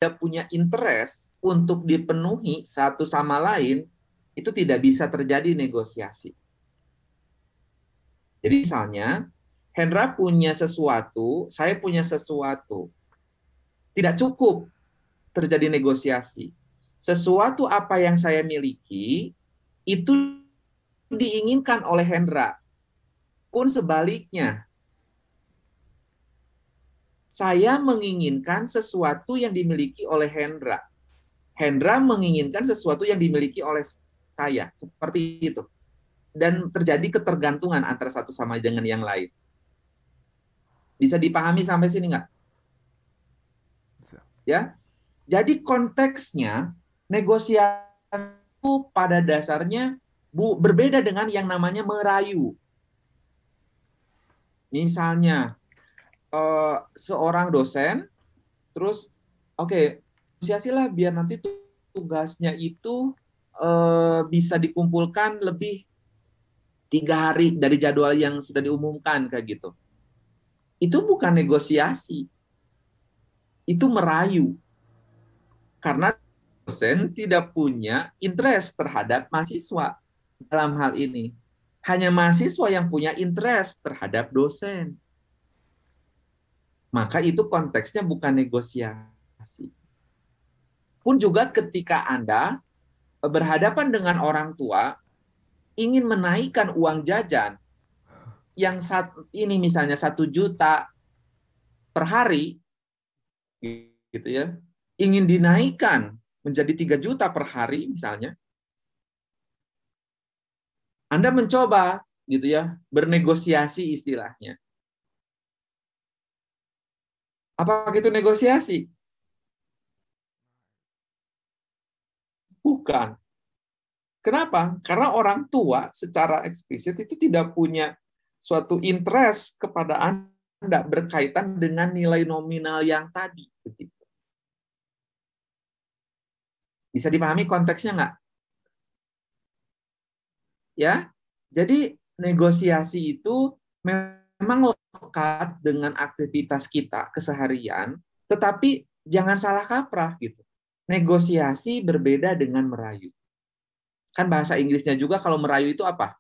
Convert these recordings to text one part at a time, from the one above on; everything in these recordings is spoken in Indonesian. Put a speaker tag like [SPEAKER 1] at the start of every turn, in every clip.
[SPEAKER 1] punya interest untuk dipenuhi satu sama lain, itu tidak bisa terjadi negosiasi. Jadi misalnya, Hendra punya sesuatu, saya punya sesuatu. Tidak cukup terjadi negosiasi. Sesuatu apa yang saya miliki, itu diinginkan oleh Hendra. Pun sebaliknya, saya menginginkan sesuatu yang dimiliki oleh Hendra. Hendra menginginkan sesuatu yang dimiliki oleh saya. Seperti itu. Dan terjadi ketergantungan antara satu sama dengan yang lain. Bisa dipahami sampai sini nggak?
[SPEAKER 2] Bisa.
[SPEAKER 1] Ya. Jadi konteksnya negosiasi pada dasarnya berbeda dengan yang namanya merayu. Misalnya seorang dosen, terus oke, negosiasilah biar nanti tugasnya itu bisa dikumpulkan lebih 3 hari dari jadwal yang sudah diumumkan kayak gitu. Itu bukan negosiasi, itu merayu. Karena dosen tidak punya interest terhadap mahasiswa dalam hal ini. Hanya mahasiswa yang punya interest terhadap dosen. Maka itu konteksnya bukan negosiasi. Pun juga ketika Anda berhadapan dengan orang tua, ingin menaikkan uang jajan yang ini misalnya 1 juta per hari, gitu ya, ingin dinaikkan menjadi 3 juta per hari misalnya, Anda mencoba gitu ya, bernegosiasi istilahnya. Apakah itu negosiasi? Bukan. Kenapa? Karena orang tua secara eksplisit itu tidak punya suatu interest kepada Anda berkaitan dengan nilai nominal yang tadi. Bisa dipahami konteksnya nggak? Ya, jadi negosiasi itu memang lekat dengan aktivitas kita keseharian, tetapi jangan salah kaprah gitu. Negosiasi berbeda dengan merayu. Kan bahasa Inggrisnya juga kalau merayu itu apa?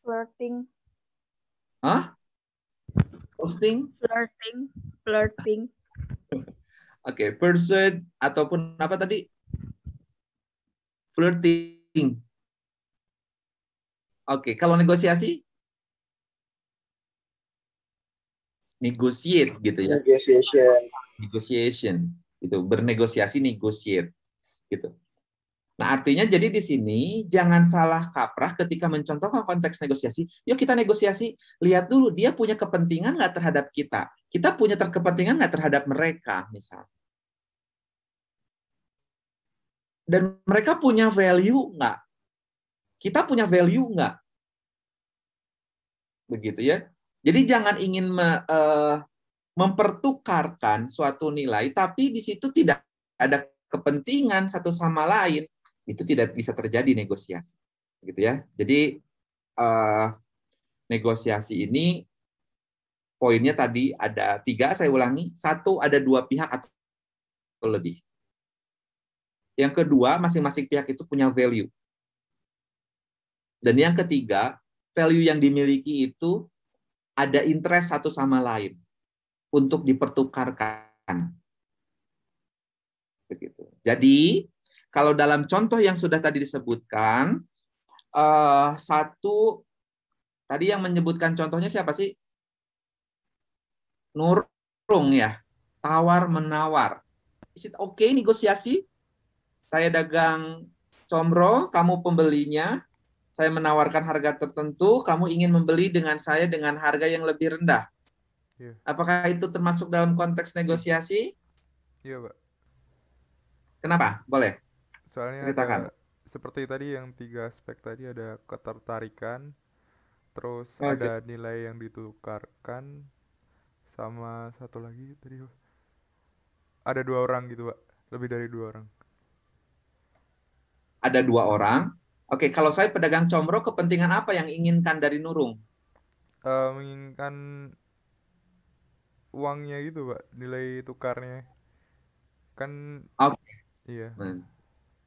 [SPEAKER 3] Flirting.
[SPEAKER 1] Hah? Posting?
[SPEAKER 3] Flirting.
[SPEAKER 1] Oke, persuade ataupun apa tadi? Flirting. Oke, kalau negosiasi? Negotiate gitu ya. Negotiation. Gitu, bernegosiasi, negotiate gitu. Nah, artinya jadi di sini jangan salah kaprah ketika mencontohkan konteks negosiasi. Yuk kita negosiasi, lihat dulu dia punya kepentingan nggak terhadap kita. Kita punya kepentingan nggak terhadap mereka, misalnya. Dan mereka punya value nggak? Kita punya value nggak? Begitu ya. Jadi jangan ingin mempertukarkan suatu nilai, tapi di situ tidak ada kepentingan satu sama lain, itu tidak bisa terjadi negosiasi. Gitu ya. Jadi negosiasi ini poinnya tadi ada 3, saya ulangi. 1, ada 2 pihak atau lebih. Yang kedua, masing-masing pihak itu punya value. Dan yang ketiga, value yang dimiliki itu ada interest satu sama lain untuk dipertukarkan. Begitu. Jadi, kalau dalam contoh yang sudah tadi disebutkan, satu, tadi yang menyebutkan contohnya siapa sih? Nurung ya, tawar-menawar. Is it okay negosiasi? Saya dagang comro, kamu pembelinya, saya menawarkan harga tertentu, kamu ingin membeli dengan saya dengan harga yang lebih rendah.
[SPEAKER 2] Iya.
[SPEAKER 1] Apakah itu termasuk dalam konteks negosiasi?
[SPEAKER 2] Iya, Pak.
[SPEAKER 1] Kenapa? Boleh
[SPEAKER 2] Soalnya ada
[SPEAKER 1] ceritakan.
[SPEAKER 2] seperti tadi yang 3 aspek tadi, ada ketertarikan, terus
[SPEAKER 1] Oke.
[SPEAKER 2] ada nilai yang ditukarkan, sama satu lagi tadi ada 2 orang gitu, Pak. Lebih dari 2 orang.
[SPEAKER 1] Ada 2 orang. Oke, kalau saya pedagang comro, kepentingan apa yang inginkan dari Nurung?
[SPEAKER 2] Menginginkan uangnya gitu Pak, nilai tukarnya. Kan
[SPEAKER 1] Oke.
[SPEAKER 2] iya,
[SPEAKER 1] Nah,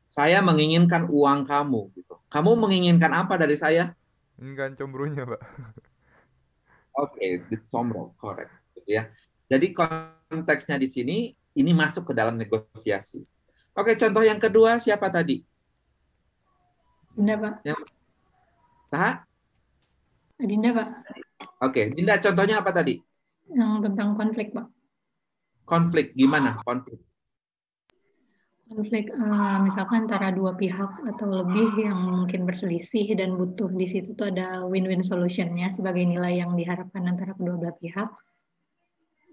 [SPEAKER 1] saya menginginkan uang kamu gitu. Kamu menginginkan apa dari saya?
[SPEAKER 2] ini kan cemburunya Pak.
[SPEAKER 1] Oke, dicombrol, correct. Gitu ya. Jadi konteksnya di sini ini masuk ke dalam negosiasi. Oke, contoh yang kedua siapa tadi?
[SPEAKER 4] Dinda, Pak.
[SPEAKER 1] Yang Saha?
[SPEAKER 4] Dinda, Pak.
[SPEAKER 1] Oke, Dinda, contohnya apa tadi?
[SPEAKER 4] Yang tentang konflik, Pak.
[SPEAKER 1] Konflik, gimana konflik?
[SPEAKER 4] Konflik misalkan antara dua pihak atau lebih yang mungkin berselisih dan butuh di situ tuh ada win-win solution-nya sebagai nilai yang diharapkan antara kedua belah pihak.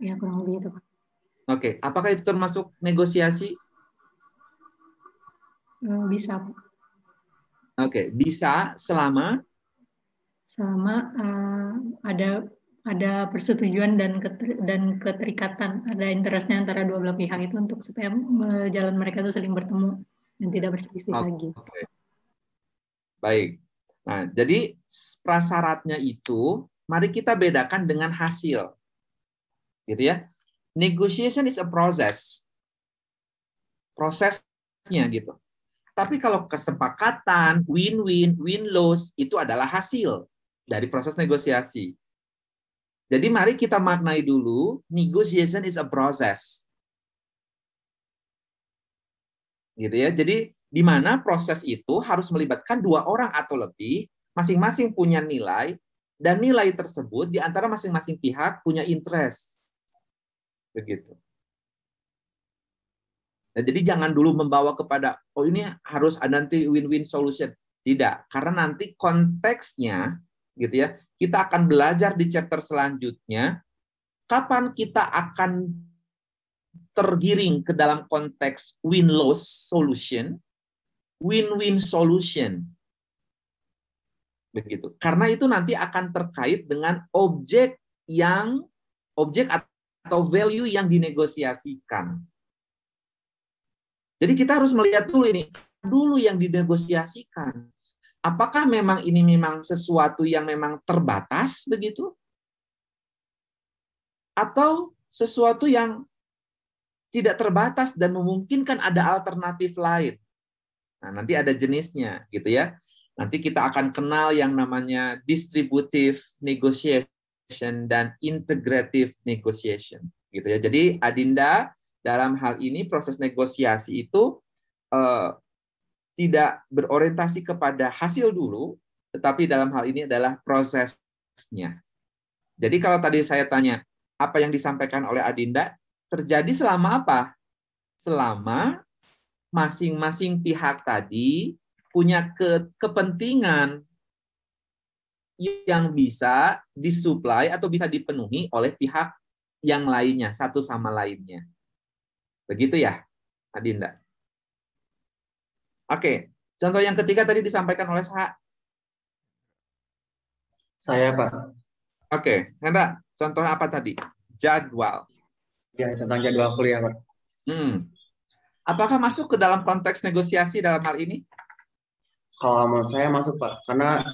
[SPEAKER 4] Ya, kurang lebih itu, Pak.
[SPEAKER 1] Oke, apakah itu termasuk negosiasi?
[SPEAKER 4] Bisa, Pak.
[SPEAKER 1] Oke, bisa selama
[SPEAKER 4] Selama ada persetujuan dan keterikatan, ada interestnya antara dua belah pihak itu untuk supaya jalan mereka itu saling bertemu dan tidak berselisih lagi.
[SPEAKER 1] Oke. Baik. Nah, jadi prasyaratnya itu mari kita bedakan dengan hasil. Gitu ya. Negotiation is a process. Prosesnya gitu. Tapi kalau kesepakatan, win-win, win-loss itu adalah hasil dari proses negosiasi. Jadi mari kita maknai dulu, negotiation is a process. Gitu ya. Jadi di mana proses itu harus melibatkan dua orang atau lebih, masing-masing punya nilai, dan nilai tersebut di antara masing-masing pihak punya interest. Begitu. Nah, jadi jangan dulu membawa kepada, oh ini harus ada nanti win-win solution. Tidak, karena nanti konteksnya, gitu ya, kita akan belajar di chapter selanjutnya, kapan kita akan tergiring ke dalam konteks win-loss solution, win-win solution. Begitu. Karena itu nanti akan terkait dengan objek atau value yang dinegosiasikan. Jadi kita harus melihat dulu yang dinegosiasikan. Apakah memang ini memang sesuatu yang memang terbatas begitu? Atau sesuatu yang tidak terbatas dan memungkinkan ada alternatif lain? Nah, nanti ada jenisnya gitu ya. Nanti kita akan kenal yang namanya distributive negotiation dan integrative negotiation gitu ya. Jadi Adinda, dalam hal ini proses negosiasi itu tidak berorientasi kepada hasil dulu, tetapi dalam hal ini adalah prosesnya. Jadi kalau tadi saya tanya, apa yang disampaikan oleh Adinda, terjadi selama apa? Selama masing-masing pihak tadi punya kepentingan yang bisa disuplai atau bisa dipenuhi oleh pihak yang lainnya, satu sama lainnya. Begitu ya, Adinda? Oke, contoh yang ketiga tadi disampaikan oleh
[SPEAKER 5] Saya, Pak.
[SPEAKER 1] Oke, Hendra, contoh apa tadi? Jadwal.
[SPEAKER 5] Ya, tentang jadwal kuliah, Pak.
[SPEAKER 1] Apakah masuk ke dalam konteks negosiasi dalam hal ini?
[SPEAKER 5] Kalau menurut saya masuk, Pak. Karena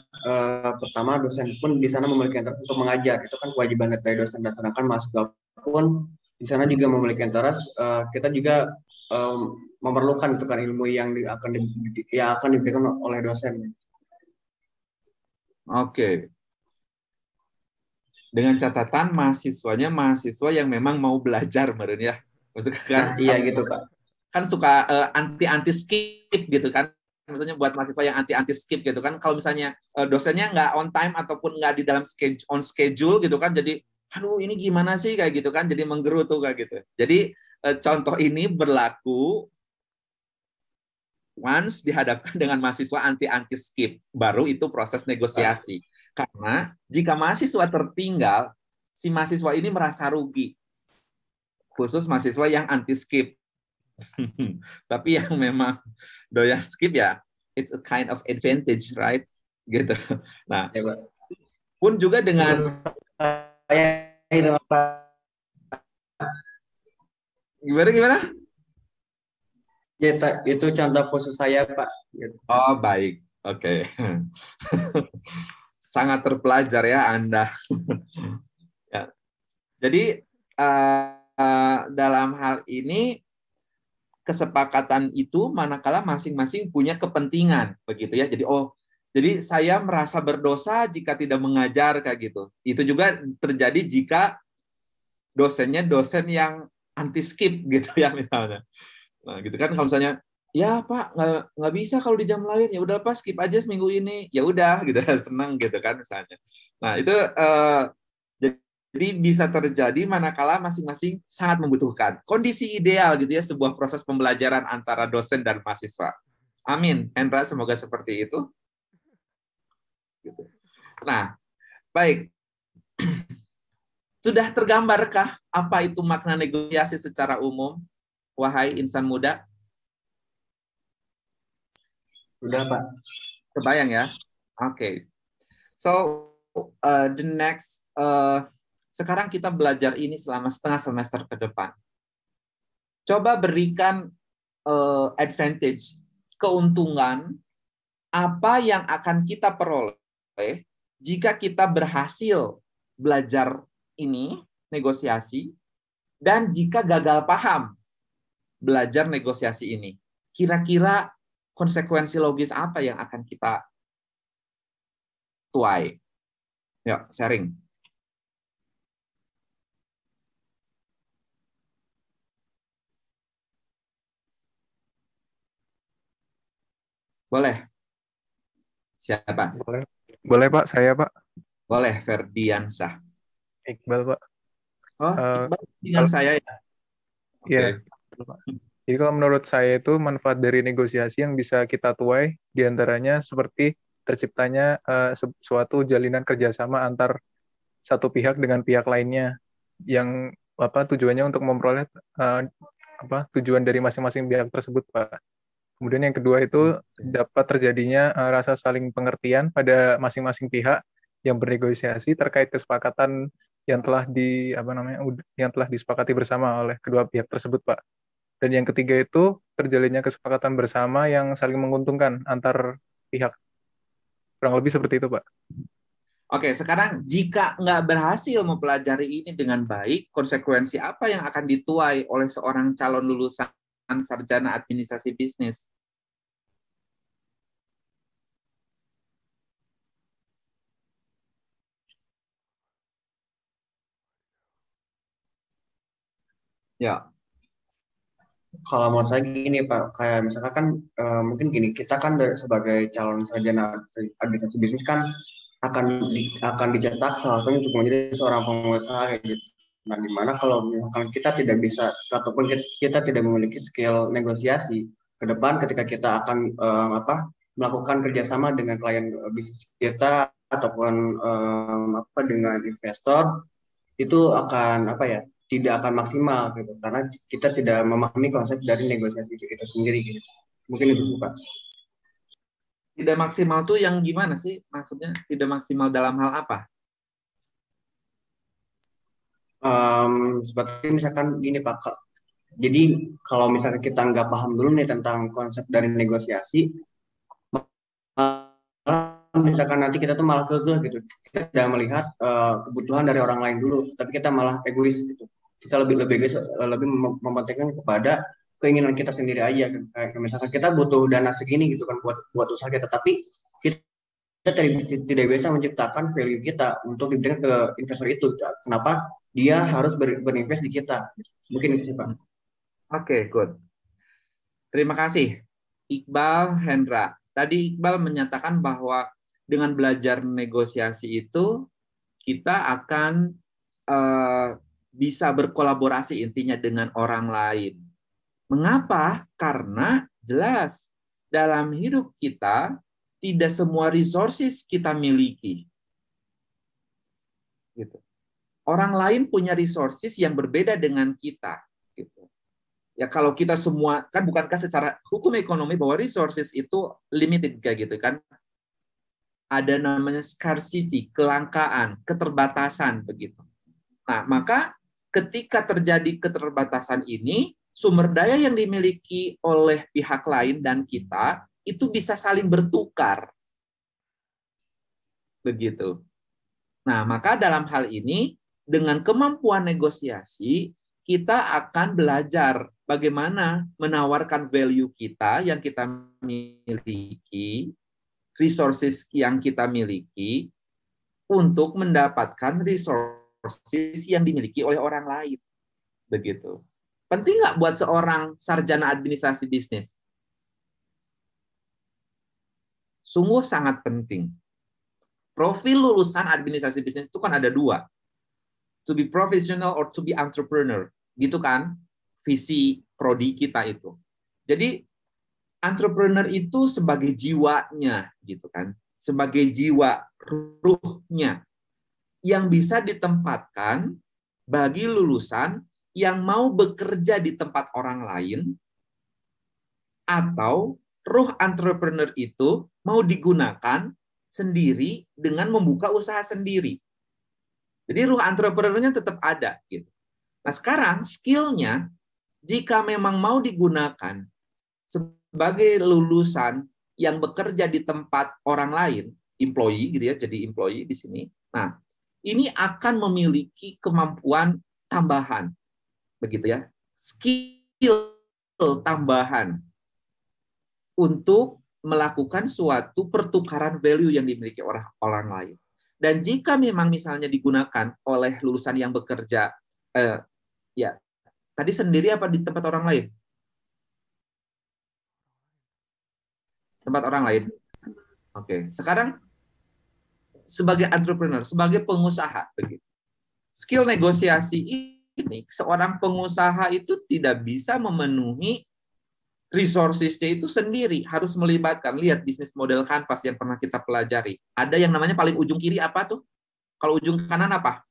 [SPEAKER 5] pertama dosen pun di sana memiliki interest untuk mengajar. Itu kan kewajiban dari dosen. Dan sedangkan mahasiswa pun di sana juga memiliki interest. Kita juga memerlukan itu kan ilmu yang akan diberikan oleh dosen.
[SPEAKER 1] Oke. Dengan catatan mahasiswanya mahasiswa yang memang mau belajar, meren ya. Maksudnya kan,
[SPEAKER 5] Nah, iya gitu, Pak.
[SPEAKER 1] Kan suka anti skip gitu kan. Misalnya buat mahasiswa yang anti skip gitu kan. Kalau misalnya dosennya nggak on time ataupun nggak di dalam schedule gitu kan. Jadi, aduh ini gimana sih kayak gitu kan. Jadi menggerutu kayak gitu. Jadi contoh ini berlaku once dihadapkan dengan mahasiswa anti skip, baru itu proses negosiasi. Karena jika mahasiswa tertinggal, si mahasiswa ini merasa rugi. Khusus mahasiswa yang anti skip. Tapi yang memang doyan skip ya, it's a kind of advantage, right? Gitu. Nah,
[SPEAKER 5] Ya, Pak.
[SPEAKER 1] pun juga dengan gimana?
[SPEAKER 5] Ya, itu contoh khusus saya, Pak. Gitu.
[SPEAKER 1] Oh, baik. Oke. Sangat terpelajar ya Anda. Ya. Jadi dalam hal ini kesepakatan itu manakala masing-masing punya kepentingan begitu ya. Jadi saya merasa berdosa jika tidak mengajar kayak gitu. Itu juga terjadi jika dosennya dosen yang anti skip gitu ya misalnya. Nah, gitu kan kalau misalnya ya Pak nggak bisa kalau di jam lain, ya udah Pak skip aja seminggu ini. Ya udah gitu senang gitu kan misalnya. Nah, itu jadi bisa terjadi manakala masing-masing sangat membutuhkan. Kondisi ideal gitu ya sebuah proses pembelajaran antara dosen dan mahasiswa. Amin. Hendra, semoga seperti itu. Gitu. Nah, baik. Sudah tergambarkah apa itu makna negosiasi secara umum, wahai insan muda?
[SPEAKER 5] Sudah, Pak.
[SPEAKER 1] Kebayang ya? Oke. So, the next sekarang kita belajar ini selama setengah semester ke depan. Coba berikan advantage, keuntungan, apa yang akan kita peroleh jika kita berhasil belajar ini, negosiasi, dan jika gagal paham belajar negosiasi ini. Kira-kira konsekuensi logis apa yang akan kita tuai? Yuk, sharing. Boleh? Siapa?
[SPEAKER 2] Boleh Pak, saya Pak.
[SPEAKER 1] Boleh, Ferdiansyah.
[SPEAKER 2] Iqbal Pak.
[SPEAKER 1] Oh, Iqbal dengan saya ya?
[SPEAKER 2] Iya, Pak. Jadi kalau menurut saya itu manfaat dari negosiasi yang bisa kita tuai diantaranya seperti terciptanya suatu jalinan kerjasama antar satu pihak dengan pihak lainnya yang tujuannya untuk memperoleh tujuan dari masing-masing pihak tersebut, Pak. Kemudian yang kedua itu dapat terjadinya rasa saling pengertian pada masing-masing pihak yang bernegosiasi terkait kesepakatan yang telah yang telah disepakati bersama oleh kedua pihak tersebut, Pak. Dan yang ketiga itu terjalinnya kesepakatan bersama yang saling menguntungkan antar pihak. Kurang lebih seperti itu, Pak.
[SPEAKER 1] Oke, sekarang jika nggak berhasil mempelajari ini dengan baik, konsekuensi apa yang akan dituai oleh seorang calon lulusan sarjana administrasi bisnis? Ya.
[SPEAKER 5] Kalau menurut saya gini Pak, kayak misalkan kan mungkin gini, kita kan sebagai calon sarjana administrasi bisnis kan akan dicetak salah satunya untuk menjadi seorang pengusaha kayak gitu. Nah, dimana kalau misalkan kita tidak bisa ataupun kita tidak memiliki skill negosiasi ke depan ketika kita akan melakukan kerjasama dengan klien bisnis kita ataupun dengan investor, itu akan tidak akan maksimal gitu karena kita tidak memahami konsep dari negosiasi itu sendiri gitu. Mungkin itu sih Pak.
[SPEAKER 1] Tidak maksimal tuh yang gimana sih? Maksudnya tidak maksimal dalam hal apa?
[SPEAKER 5] Seperti misalkan gini Pak, jadi kalau misalnya kita nggak paham dulu nih tentang konsep dari negosiasi, misalkan nanti kita tuh malah kekeh gitu, kita tidak melihat kebutuhan dari orang lain dulu, tapi kita malah egois gitu. Kita lebih mementingkan kepada keinginan kita sendiri aja. Kayak misalkan kita butuh dana segini gitu kan buat usaha kita, tapi kita tidak bisa menciptakan value kita untuk diberikan ke investor itu. Kenapa dia harus berinvest di kita? Mungkin itu sih Pak.
[SPEAKER 1] Oke, good. Terima kasih, Iqbal, Hendra. Tadi Iqbal menyatakan bahwa dengan belajar negosiasi itu kita akan bisa berkolaborasi intinya dengan orang lain. Mengapa? Karena jelas dalam hidup kita tidak semua resources kita miliki. Gitu. Orang lain punya resources yang berbeda dengan kita. Gitu. Ya kalau kita semua, kan bukankah secara hukum ekonomi bahwa resources itu limited kayak gitu kan? Ada namanya scarcity, kelangkaan, keterbatasan begitu. Nah, maka ketika terjadi keterbatasan ini, sumber daya yang dimiliki oleh pihak lain dan kita itu bisa saling bertukar. Begitu. Nah, maka dalam hal ini dengan kemampuan negosiasi, kita akan belajar bagaimana menawarkan value kita yang kita miliki, resources yang kita miliki, untuk mendapatkan resources yang dimiliki oleh orang lain. Begitu. Penting nggak buat seorang sarjana administrasi bisnis? Sungguh sangat penting. Profil lulusan administrasi bisnis itu kan ada dua. To be professional or to be entrepreneur. Gitu kan? Visi prodi kita itu. Jadi entrepreneur itu sebagai jiwanya gitu kan. Sebagai jiwa ruhnya yang bisa ditempatkan bagi lulusan yang mau bekerja di tempat orang lain, atau ruh entrepreneur itu mau digunakan sendiri dengan membuka usaha sendiri. Jadi ruh entrepreneurnya tetap ada gitu. Nah, sekarang skill-nya jika memang mau digunakan sebagai lulusan yang bekerja di tempat orang lain, employee gitu ya, jadi employee di sini. Nah, ini akan memiliki kemampuan tambahan. Begitu ya. Skill tambahan untuk melakukan suatu pertukaran value yang dimiliki orang lain. Dan jika memang misalnya digunakan oleh lulusan yang bekerja, ya tadi sendiri apa di tempat orang lain? Tempat orang lain. Oke, sekarang sebagai entrepreneur, sebagai pengusaha, begitu. Skill negosiasi ini, seorang pengusaha itu tidak bisa memenuhi resources-nya itu sendiri, harus melibatkan. Lihat bisnis model Canvas yang pernah kita pelajari. Ada yang namanya paling ujung kiri apa tuh? Kalau ujung kanan apa?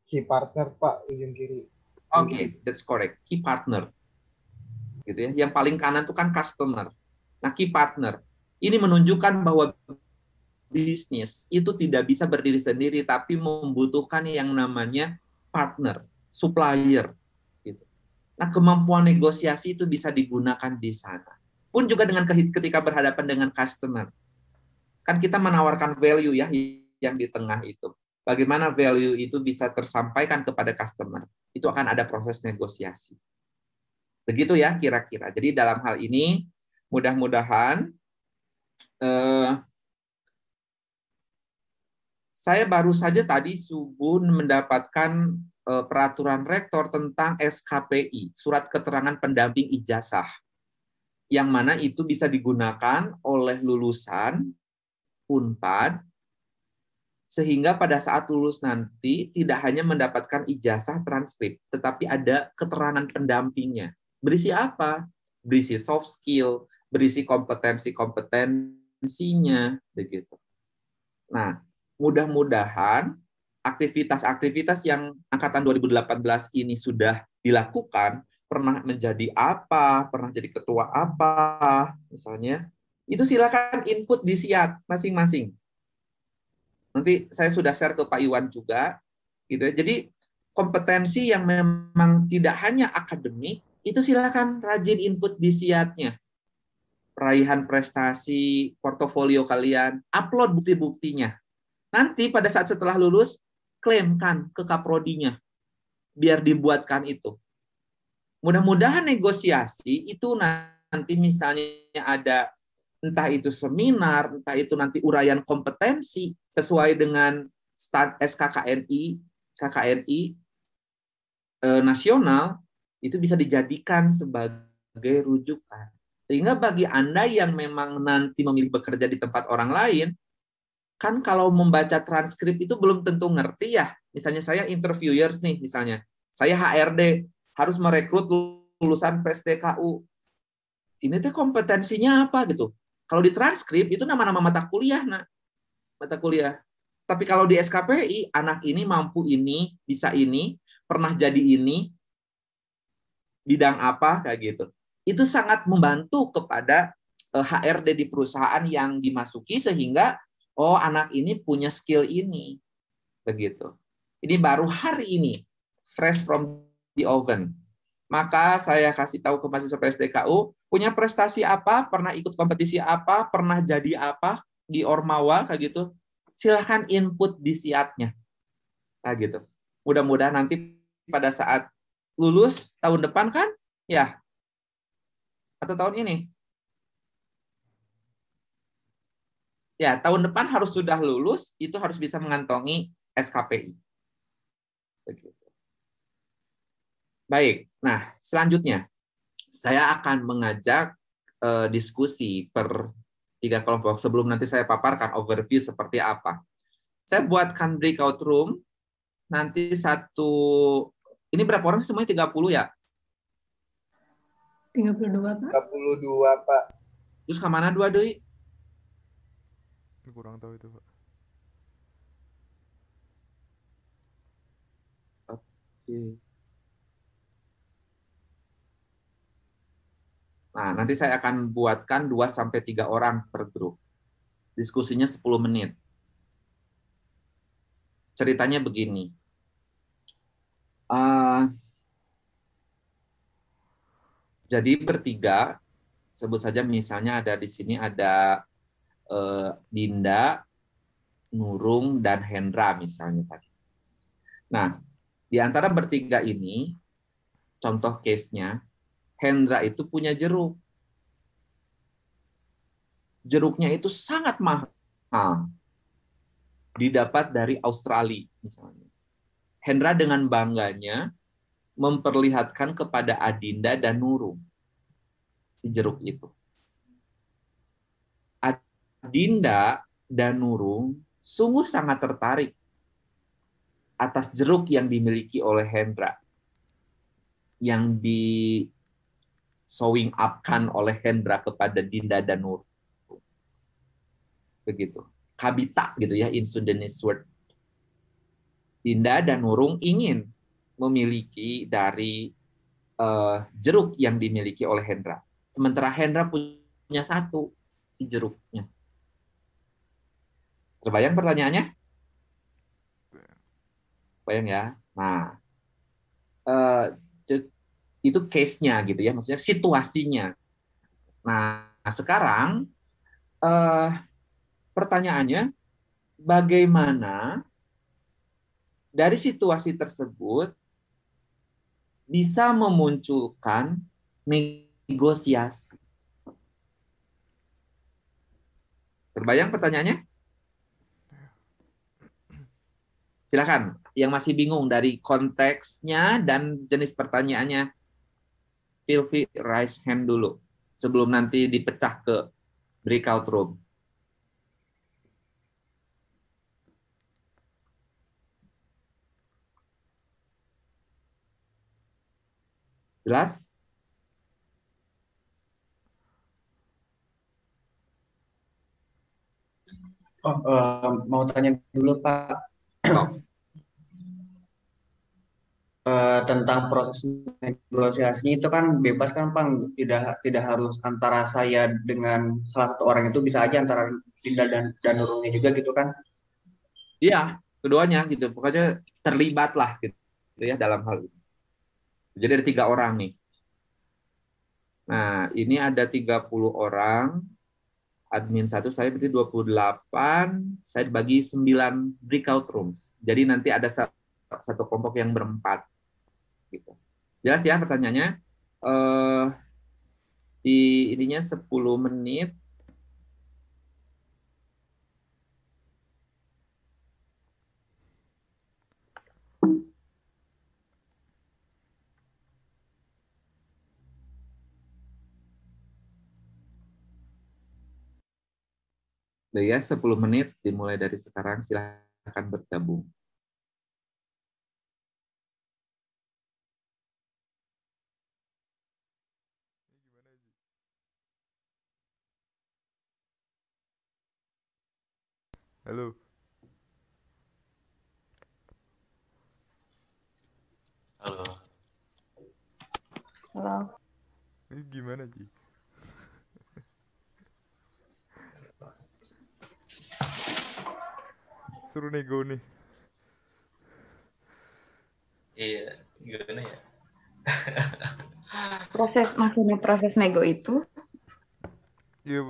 [SPEAKER 6] Key partner, Pak, ujung kiri.
[SPEAKER 1] Oke, that's correct. Key partner. Gitu ya. Yang paling kanan itu kan customer. Nah, key partner. Ini menunjukkan bahwa bisnis itu tidak bisa berdiri sendiri, tapi membutuhkan yang namanya partner, supplier. Nah, kemampuan negosiasi itu bisa digunakan di sana. Pun juga dengan ketika berhadapan dengan customer. Kan kita menawarkan value ya yang di tengah itu. Bagaimana value itu bisa tersampaikan kepada customer. Itu akan ada proses negosiasi. Begitu ya kira-kira. Jadi dalam hal ini mudah-mudahan saya baru saja tadi subuh mendapatkan peraturan rektor tentang SKPI, surat keterangan pendamping ijazah, yang mana itu bisa digunakan oleh lulusan Unpad, sehingga pada saat lulus nanti tidak hanya mendapatkan ijazah transkrip, tetapi ada keterangan pendampingnya. Berisi apa? Berisi soft skill, berisi kompetensinya, begitu. Nah, mudah-mudahan aktivitas-aktivitas yang angkatan 2018 ini sudah dilakukan, pernah menjadi apa, pernah jadi ketua apa, misalnya, itu silakan input di SIAT masing-masing. Nanti saya sudah share ke Pak Iwan juga, gitu ya. Jadi kompetensi yang memang tidak hanya akademik, itu silakan rajin input di SIAT-nya. Peraihan prestasi, portofolio kalian, upload bukti-buktinya. Nanti pada saat setelah lulus, klaimkan ke kaprodinya, biar dibuatkan itu. Mudah-mudahan negosiasi itu nanti misalnya ada, entah itu seminar, entah itu nanti uraian kompetensi, sesuai dengan SKKNI, KKNI nasional, itu bisa dijadikan sebagai rujukan. Sehingga bagi Anda yang memang nanti memilih bekerja di tempat orang lain, kan kalau membaca transkrip itu belum tentu ngerti ya. Misalnya saya interviewers nih, misalnya. Saya HRD, harus merekrut lulusan PSDKU. Ini tuh kompetensinya apa gitu. Kalau di transkrip itu nama-nama mata kuliah, nah. Mata kuliah. Tapi kalau di SKPI, anak ini mampu ini, bisa ini, pernah jadi ini, bidang apa, kayak gitu. Itu sangat membantu kepada HRD di perusahaan yang dimasuki, sehingga oh, anak ini punya skill ini. Begitu. Ini baru hari ini, fresh from the oven. Maka saya kasih tahu ke mahasiswa PSDKU, punya prestasi apa, pernah ikut kompetisi apa, pernah jadi apa di Ormawa, kayak gitu. Silahkan input di SIAT-nya. Nah, gitu. Mudah-mudahan nanti pada saat lulus tahun depan kan? Ya, atau tahun ini? Ya, tahun depan harus sudah lulus, itu harus bisa mengantongi SKPI. Begitu. Baik, nah selanjutnya saya akan mengajak diskusi per 3 kelompok sebelum nanti saya paparkan overview seperti apa. Saya buatkan breakout room, nanti ini berapa orang? Semuanya 30 ya?
[SPEAKER 4] 32, Pak.
[SPEAKER 6] 32, Pak.
[SPEAKER 1] Terus kemana 2 Doi?
[SPEAKER 7] Kurang tahu itu, Pak.
[SPEAKER 1] Oke. Nah, nanti saya akan buatkan 2-3 orang per grup. Diskusinya 10 menit. Ceritanya begini. Jadi bertiga, sebut saja misalnya ada di sini ada Dinda, Nurung, dan Hendra misalnya tadi. Nah, di antara bertiga ini, contoh case-nya, Hendra itu punya jeruk. Jeruknya itu sangat mahal. Didapat dari Australia misalnya. Hendra dengan bangganya memperlihatkan kepada Adinda dan Nurung si jeruk itu. Adinda dan Nurung sungguh sangat tertarik atas jeruk yang dimiliki oleh Hendra, yang di showing up-kan oleh Hendra kepada Dinda dan Nurung. Begitu. Kabita gitu ya, in Sundanese word. Dinda dan Nurung ingin memiliki dari jeruk yang dimiliki oleh Hendra. Sementara Hendra punya satu, si jeruknya. Terbayang pertanyaannya? Bayang ya. Nah, itu case-nya gitu ya, maksudnya situasinya. Nah, sekarang pertanyaannya, bagaimana dari situasi tersebut bisa memunculkan negosiasi? Terbayang pertanyaannya? Silakan, yang masih bingung dari konteksnya dan jenis pertanyaannya, feel free raise hand dulu sebelum nanti dipecah ke breakout room. Jelas?
[SPEAKER 5] Mau tanya dulu Pak. Tentang proses negosiasi itu kan bebas kan Pak, tidak harus antara saya dengan salah satu orang, itu bisa aja antara Dinda dan Nurungnya juga gitu kan?
[SPEAKER 1] Iya, keduanya gitu. Pokoknya terlibat lah gitu ya dalam hal itu. Jadi ada 3 orang nih. Nah, ini ada 30 orang. Admin 1 saya berarti 28, saya bagi 9 breakout rooms. Jadi nanti ada satu kelompok yang berempat. Gitu. Jelas ya pertanyaannya? Di ininya 10 menit. Ya, 10 menit dimulai dari sekarang, silakan bergabung.
[SPEAKER 7] Halo.
[SPEAKER 8] Halo.
[SPEAKER 3] Halo.
[SPEAKER 7] Ini gimana, Ji? Suruh nego nih.
[SPEAKER 8] Iya, gimana ya?
[SPEAKER 3] Maksudnya proses nego itu
[SPEAKER 7] Iya,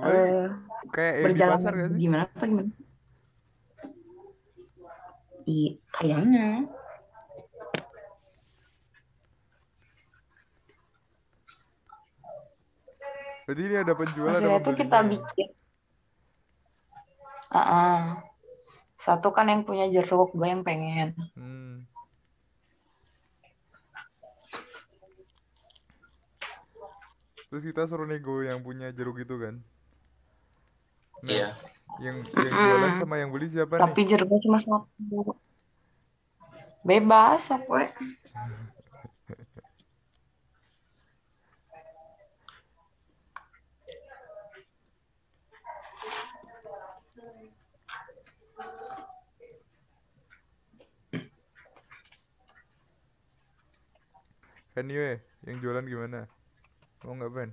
[SPEAKER 7] kayak yang di
[SPEAKER 3] berjalan
[SPEAKER 7] pasar gak sih?
[SPEAKER 3] gimana apa gimana? kayaknya.
[SPEAKER 7] Berarti ini ada penjual, ada
[SPEAKER 3] Maksudnya tuh kita
[SPEAKER 7] pembelinya ya?
[SPEAKER 3] bikin. Satu kan yang punya jeruk, gue yang pengen.
[SPEAKER 7] Hmm. Terus kita suruh nego yang punya jeruk itu kan? Nah,
[SPEAKER 8] Iya.
[SPEAKER 7] yang jualan
[SPEAKER 3] Mm-mm.
[SPEAKER 7] sama yang beli siapa
[SPEAKER 3] Tapi
[SPEAKER 7] nih?
[SPEAKER 3] jeruknya cuma satu. Bebas, apa?
[SPEAKER 7] Anyway, yang jualan gimana? Mau nggak, Ben?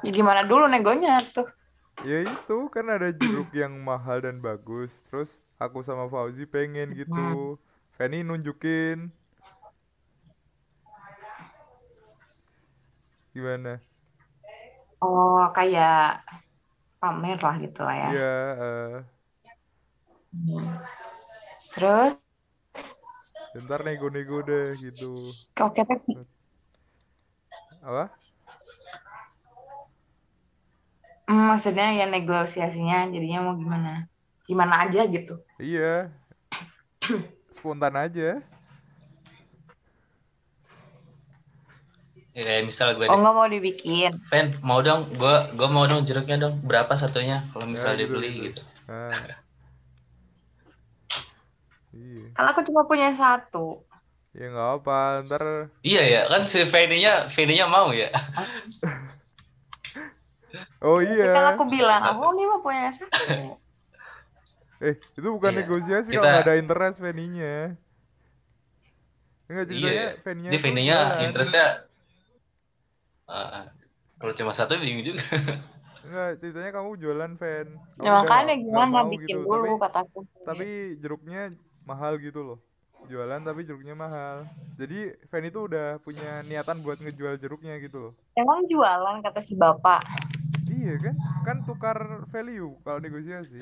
[SPEAKER 3] Ya gimana dulu negonya tuh?
[SPEAKER 7] Ya itu, kan ada jeruk yang mahal dan bagus. Terus aku sama Fauzi pengen gitu. Fanny nunjukin. Gimana?
[SPEAKER 3] Oh, kayak pamer lah gitu lah ya.
[SPEAKER 7] Iya,
[SPEAKER 3] Terus,
[SPEAKER 7] ntar nego-nego deh gitu.
[SPEAKER 3] oke,
[SPEAKER 7] Apa?
[SPEAKER 3] maksudnya ya negosiasinya jadinya mau gimana? Gimana aja gitu.
[SPEAKER 7] Iya, spontan aja.
[SPEAKER 8] Ya, kayak misal gue
[SPEAKER 3] Oh,
[SPEAKER 8] deh,
[SPEAKER 3] nggak mau dibikin.
[SPEAKER 8] Fen, mau dong, gue mau dong jeruknya dong, berapa satunya kalau
[SPEAKER 7] Ya
[SPEAKER 8] misal
[SPEAKER 7] gitu
[SPEAKER 8] dibeli
[SPEAKER 7] gitu.
[SPEAKER 8] gitu.
[SPEAKER 7] Nah, iya.
[SPEAKER 3] Kan aku cuma punya satu.
[SPEAKER 7] Ya nggak apa, ntar
[SPEAKER 8] Iya ya, kan si Fanny-nya mau ya.
[SPEAKER 7] oh
[SPEAKER 3] Tapi
[SPEAKER 7] iya.
[SPEAKER 3] kan aku bilang,
[SPEAKER 8] Satu.
[SPEAKER 3] aku nih mau punya satu.
[SPEAKER 7] Itu bukan
[SPEAKER 8] Iya,
[SPEAKER 7] negosiasi
[SPEAKER 8] kita-
[SPEAKER 7] kalau nggak ada interest Fanny-nya. Enggak, ceritanya
[SPEAKER 8] Iya,
[SPEAKER 7] Fanny-nya
[SPEAKER 8] jadi
[SPEAKER 7] tuh
[SPEAKER 8] Fanny-nya
[SPEAKER 7] jualan.
[SPEAKER 8] interestnya kalau cuma satu bingung juga.
[SPEAKER 7] Enggak, ceritanya kamu jualan, Fan. Kamu
[SPEAKER 3] Ya
[SPEAKER 7] udah
[SPEAKER 3] makanya
[SPEAKER 7] nggak
[SPEAKER 3] gimana
[SPEAKER 7] mau
[SPEAKER 3] bikin
[SPEAKER 7] gitu.
[SPEAKER 3] dulu kataku.
[SPEAKER 7] Tapi jeruknya mahal gitu loh. Jualan tapi jeruknya mahal. Jadi Fanny tuh udah punya niatan buat ngejual jeruknya gitu loh.
[SPEAKER 3] Emang jualan kata si bapak.
[SPEAKER 7] Iya kan? Kan tukar value kalau negosiasi.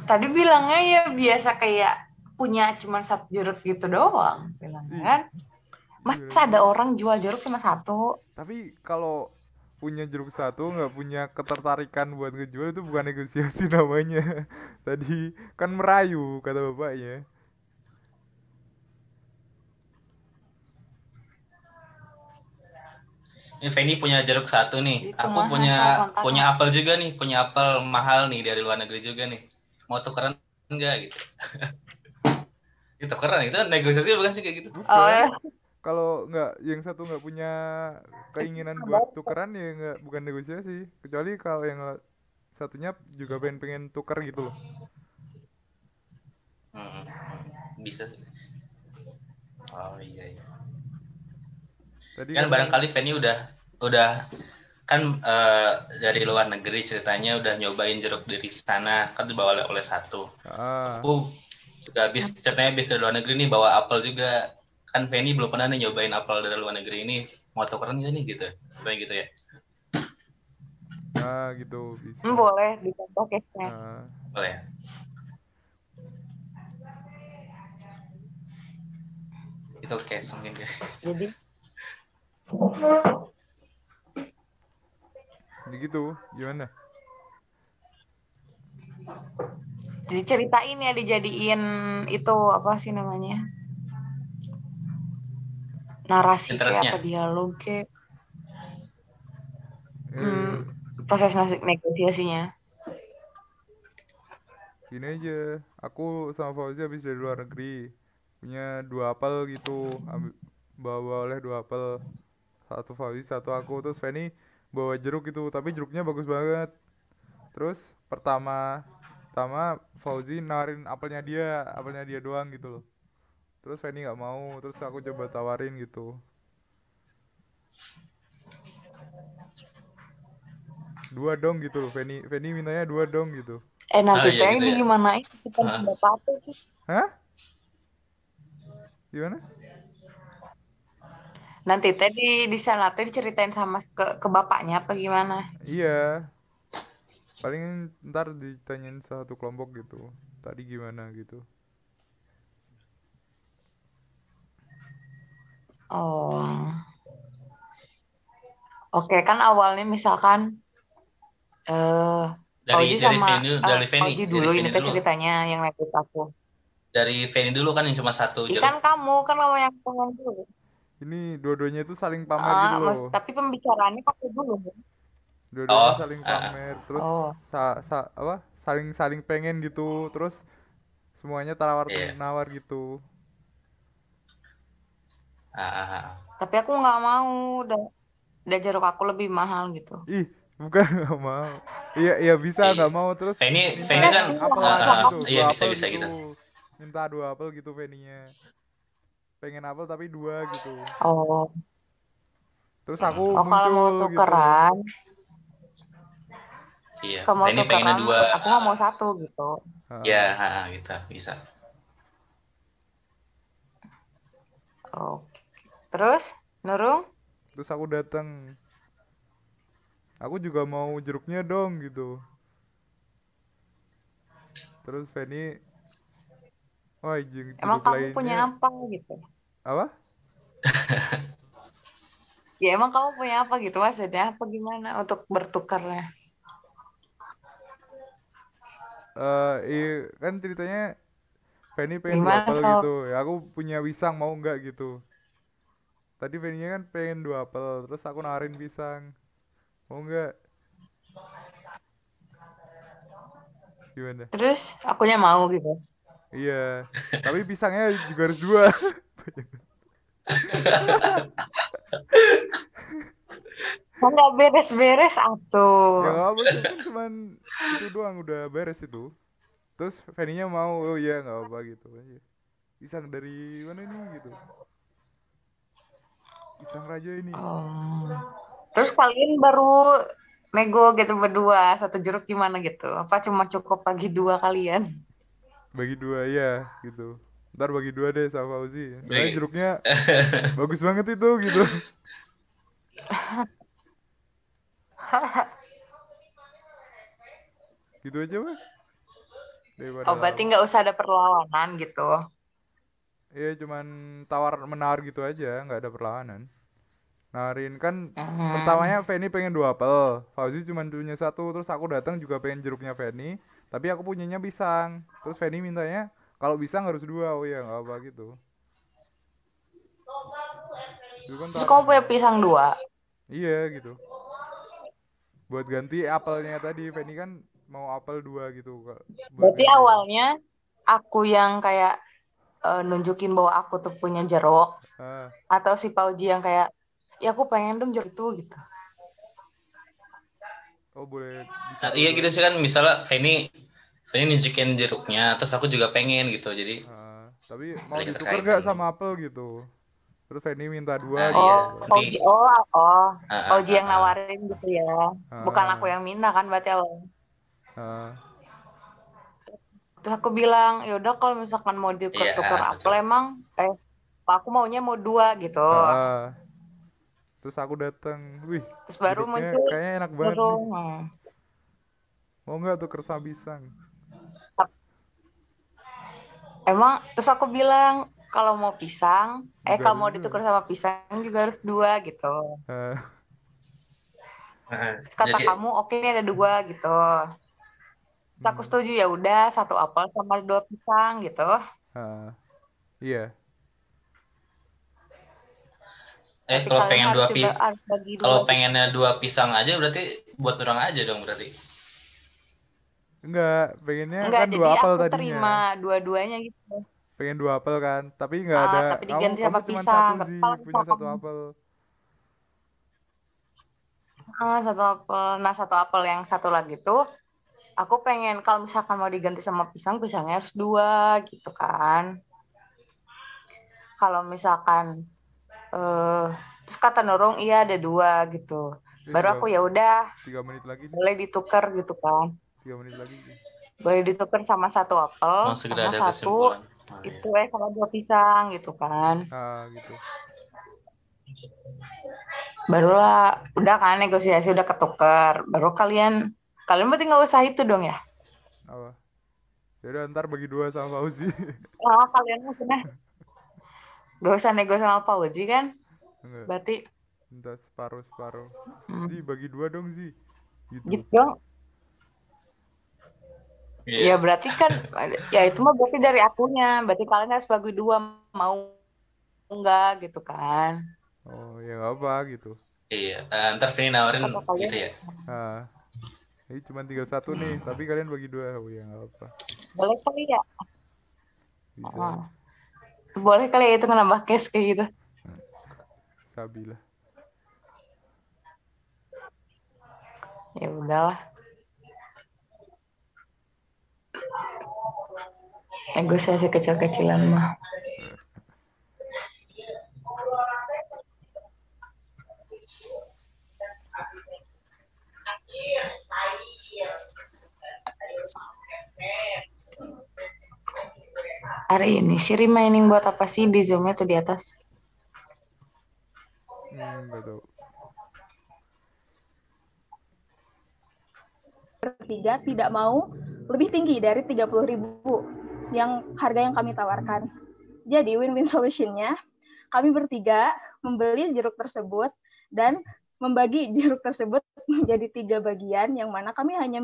[SPEAKER 3] Tadi bilangnya ya biasa kayak punya cuma satu jeruk gitu doang. Bilangnya kan. Masa ada orang jual jeruk cuma satu?
[SPEAKER 7] Tapi kalau punya jeruk satu nggak punya ketertarikan buat ngejual itu bukan negosiasi namanya. Tadi kan merayu kata bapaknya.
[SPEAKER 8] Ini Fanny punya jeruk satu nih.
[SPEAKER 3] Itu
[SPEAKER 8] Aku
[SPEAKER 3] mah
[SPEAKER 8] punya
[SPEAKER 3] asal
[SPEAKER 8] punya apel juga nih, punya apel mahal nih dari luar negeri juga nih. Mau tukeran enggak gitu? Itu tukeran itu kan negosiasi bukan sih kayak gitu?
[SPEAKER 7] Bukan.
[SPEAKER 3] Oh ya.
[SPEAKER 7] Kalau nggak, yang satu nggak punya keinginan buat tukeran ya nggak, bukan negosiasi. Kecuali kalau yang satunya juga pengen tuker gitu loh.
[SPEAKER 8] Bisa. Oh iya.
[SPEAKER 7] Tadi
[SPEAKER 8] Kan barangkali Fanny udah kan dari luar negeri ceritanya udah nyobain jeruk dari sana kan dibawa oleh satu. Aku juga ceritanya habis dari luar negeri nih bawa apel juga. Kan Fanny belum pernah nih nyobain apel dari luar negeri ini, mau tukeran gak nih gitu? Sebenarnya gitu ya.
[SPEAKER 7] Gitu bisa.
[SPEAKER 3] Boleh dicontoh case-nya.
[SPEAKER 8] Boleh. Itu case mungkin ya.
[SPEAKER 3] Jadi
[SPEAKER 7] gitu, gimana?
[SPEAKER 3] Jadi ceritain ya, dijadiin itu apa sih namanya? Narasi kayak apa, dialog kayak. Proses negosiasinya.
[SPEAKER 7] Gini aja, aku sama Fauzi habis dari luar negeri, punya 2 apel gitu, bawa oleh 2 apel, satu Fauzi, satu aku. Terus Fanny bawa jeruk gitu, tapi jeruknya bagus banget. Terus pertama Fauzi nawarin apelnya dia doang gitu loh. Terus Fanny nggak mau, terus aku coba tawarin gitu. Dua dong gitu loh, Fanny mintanya 2 dong gitu.
[SPEAKER 3] Nanti
[SPEAKER 8] iya, gitu ya?
[SPEAKER 3] gimana itu kita berapa sih?
[SPEAKER 7] Hah? Gimana?
[SPEAKER 3] Nanti tadi di sana teh diceritain sama ke bapaknya apa gimana?
[SPEAKER 7] Iya, paling ntar ditanyain satu kelompok gitu. Tadi gimana gitu.
[SPEAKER 3] Oh. Oke, kan awalnya misalkan Fauzi sama Fauzi dulu ini teh ceritanya yang ikut aku.
[SPEAKER 8] Dari Feni dulu kan yang cuma satu jeruk.
[SPEAKER 3] Kan kamu kan mau yang pengen dulu.
[SPEAKER 7] Ini dua-duanya itu saling pamer gitu loh.
[SPEAKER 3] Tapi pembicaraannya pakai dulu.
[SPEAKER 7] Dua-duanya saling pamer, terus apa? Saling pengen gitu, terus semuanya tawar-menawar gitu.
[SPEAKER 3] Tapi aku nggak mau, udah jeruk aku lebih mahal gitu.
[SPEAKER 7] Ih, bukan nggak mau. Iya bisa nggak mau terus.
[SPEAKER 8] Feni kan
[SPEAKER 7] apel gitu.
[SPEAKER 8] Iya bisa gitu.
[SPEAKER 7] Minta 2 apel gitu Feninya. Pengen apel tapi 2 gitu.
[SPEAKER 3] Oh.
[SPEAKER 7] Terus aku muncul
[SPEAKER 3] kalau mau tukeran,
[SPEAKER 7] gitu.
[SPEAKER 8] Iya.
[SPEAKER 3] Kalau mau tukeran, aku nggak mau 1 gitu.
[SPEAKER 8] Ya, gitu bisa.
[SPEAKER 3] Oke. Terus Nurung?
[SPEAKER 7] Terus aku datang. Aku juga mau jeruknya dong gitu. Terus Feni, wah jeruk
[SPEAKER 3] emang kamu
[SPEAKER 7] lainnya.
[SPEAKER 3] punya apa gitu?
[SPEAKER 7] Apa?
[SPEAKER 3] Ya emang kamu punya apa gitu maksudnya? Apa gimana untuk bertukarnya?
[SPEAKER 7] Iya kan ceritanya Feni pengen 2 apel gitu. Ya aku punya pisang mau nggak gitu. Tadi Feni-nya kan pengen 2 apel, terus aku nawarin pisang. Mau nggak? Gimana?
[SPEAKER 3] Terus akunya mau gitu.
[SPEAKER 7] Iya, tapi pisangnya juga harus 2.
[SPEAKER 3] Nggak beres-beres atuh.
[SPEAKER 7] Ya nggak apa sih, kan cuman itu doang udah beres itu. Terus Feni-nya mau, oh iya nggak apa gitu aja. Pisang dari mana ini gitu? Pisang raja ini.
[SPEAKER 3] Oh. Terus kalian baru nego gitu berdua 1 jeruk gimana gitu? Apa cuma cukup bagi 2 kalian?
[SPEAKER 7] Bagi 2 ya gitu. Ntar bagi 2 deh sama Fauzi. Soalnya jeruknya bagus banget itu gitu. Gitu aja mah.
[SPEAKER 3] Berarti nggak usah ada perlawanan gitu.
[SPEAKER 7] Iya cuman tawar-menawar gitu aja, nggak ada perlawanan. Nawarin kan pertamanya Feni pengen 2 apel, Fauzi cuma punya 1, terus aku datang juga pengen jeruknya Feni, tapi aku punyanya pisang. Terus Feni mintanya kalau pisang harus 2, oh ya nggak apa gitu.
[SPEAKER 3] Terus kamu punya pisang 2?
[SPEAKER 7] Iya gitu. Buat ganti apelnya tadi, Feni kan mau apel 2 gitu.
[SPEAKER 3] Berarti awalnya aku yang kayak nunjukin bahwa aku tuh punya jeruk, atau si Fauzi yang kayak ya aku pengen dong jeruk itu gitu.
[SPEAKER 7] Oh boleh.
[SPEAKER 8] Iya gitu sih kan, misalnya Feni nunjukin jeruknya, terus aku juga pengen gitu, jadi.
[SPEAKER 7] Tapi mau ditukar gak sama apel gitu? Terus Feni minta 2 gitu.
[SPEAKER 3] Fauzi yang nawarin gitu ya, bukan aku yang minta kan berarti awalnya. Terus aku bilang, ya udah kalau misalkan mau ditukar apel emang aku maunya mau 2 gitu.
[SPEAKER 7] Terus aku datang, wih.
[SPEAKER 3] Terus baru muncul
[SPEAKER 7] kayaknya enak banget nih. Mau nggak tuker sama pisang?
[SPEAKER 3] Emang terus aku bilang kalau mau pisang, kalau mau ditukar sama pisang juga harus 2 gitu. Terus kata kamu oke nih ada 2 gitu. Terus aku setuju, ya udah 1 apel sama 2 pisang gitu.
[SPEAKER 7] Iya.
[SPEAKER 8] Kalau pengen 2 pisang, kalau pengennya 2 pisang aja berarti buat orang aja dong berarti.
[SPEAKER 7] Enggak, pengennya kan 2 apel tadinya.
[SPEAKER 3] Aku terima dua-duanya gitu.
[SPEAKER 7] Pengen 2 apel kan, tapi nggak ada.
[SPEAKER 3] Tapi diganti sama
[SPEAKER 7] Pisang.
[SPEAKER 3] pisang.
[SPEAKER 7] Tapi punya 1 apel.
[SPEAKER 3] 1 apel. Nah 1 apel yang 1 lagi tuh aku pengen kalau misalkan mau diganti sama pisang, pisangnya harus 2 gitu kan. Kalau misalkan terus kata Nurung iya ada 2 gitu. Baru aku ya udah
[SPEAKER 7] 3 menit lagi.
[SPEAKER 3] Boleh ditukar gitu kan.
[SPEAKER 7] 3 menit lagi.
[SPEAKER 3] Boleh ditukar sama 1 apel sama 1 itu sama 2 pisang gitu kan.
[SPEAKER 7] Gitu.
[SPEAKER 3] Barulah, udah kan negosiasi udah ketuker. Baru kalian berarti nggak usah itu dong ya?
[SPEAKER 7] Apa? Yaudah ntar bagi 2 sama Fauzi.
[SPEAKER 3] Oh, kalian maksudnya gak usah nego sama Pak Uji kan?
[SPEAKER 7] Enggak.
[SPEAKER 3] Berarti
[SPEAKER 7] Ntar separuh. Zi bagi 2 dong Zi.
[SPEAKER 3] Gitu dong. Ya berarti kan, ya itu mah berarti dari akunya. Berarti kalian harus bagi 2, mau enggak gitu kan?
[SPEAKER 7] Oh ya nggak apa gitu.
[SPEAKER 8] Iya, ntar Vini nawarin gitu ya.
[SPEAKER 7] Ini cuma tinggal 1 nih, tapi kalian bagi 2. Oh ya nggak apa.
[SPEAKER 3] Boleh kali ya?
[SPEAKER 7] Bisa.
[SPEAKER 3] Boleh kali ya itu nambah cash kayak gitu.
[SPEAKER 7] Sabilah.
[SPEAKER 3] Ya udahlah. Negosiasi kecil-kecilan mah. Hari ini sih remaining buat apa sih di Zoom-nya tuh di atas?
[SPEAKER 7] Nggak tahu.
[SPEAKER 9] Bertiga tidak mau lebih tinggi dari 30.000 yang harga yang kami tawarkan. Jadi win-win solution-nya kami bertiga membeli jeruk tersebut dan membagi jeruk tersebut menjadi 3 bagian yang mana kami hanya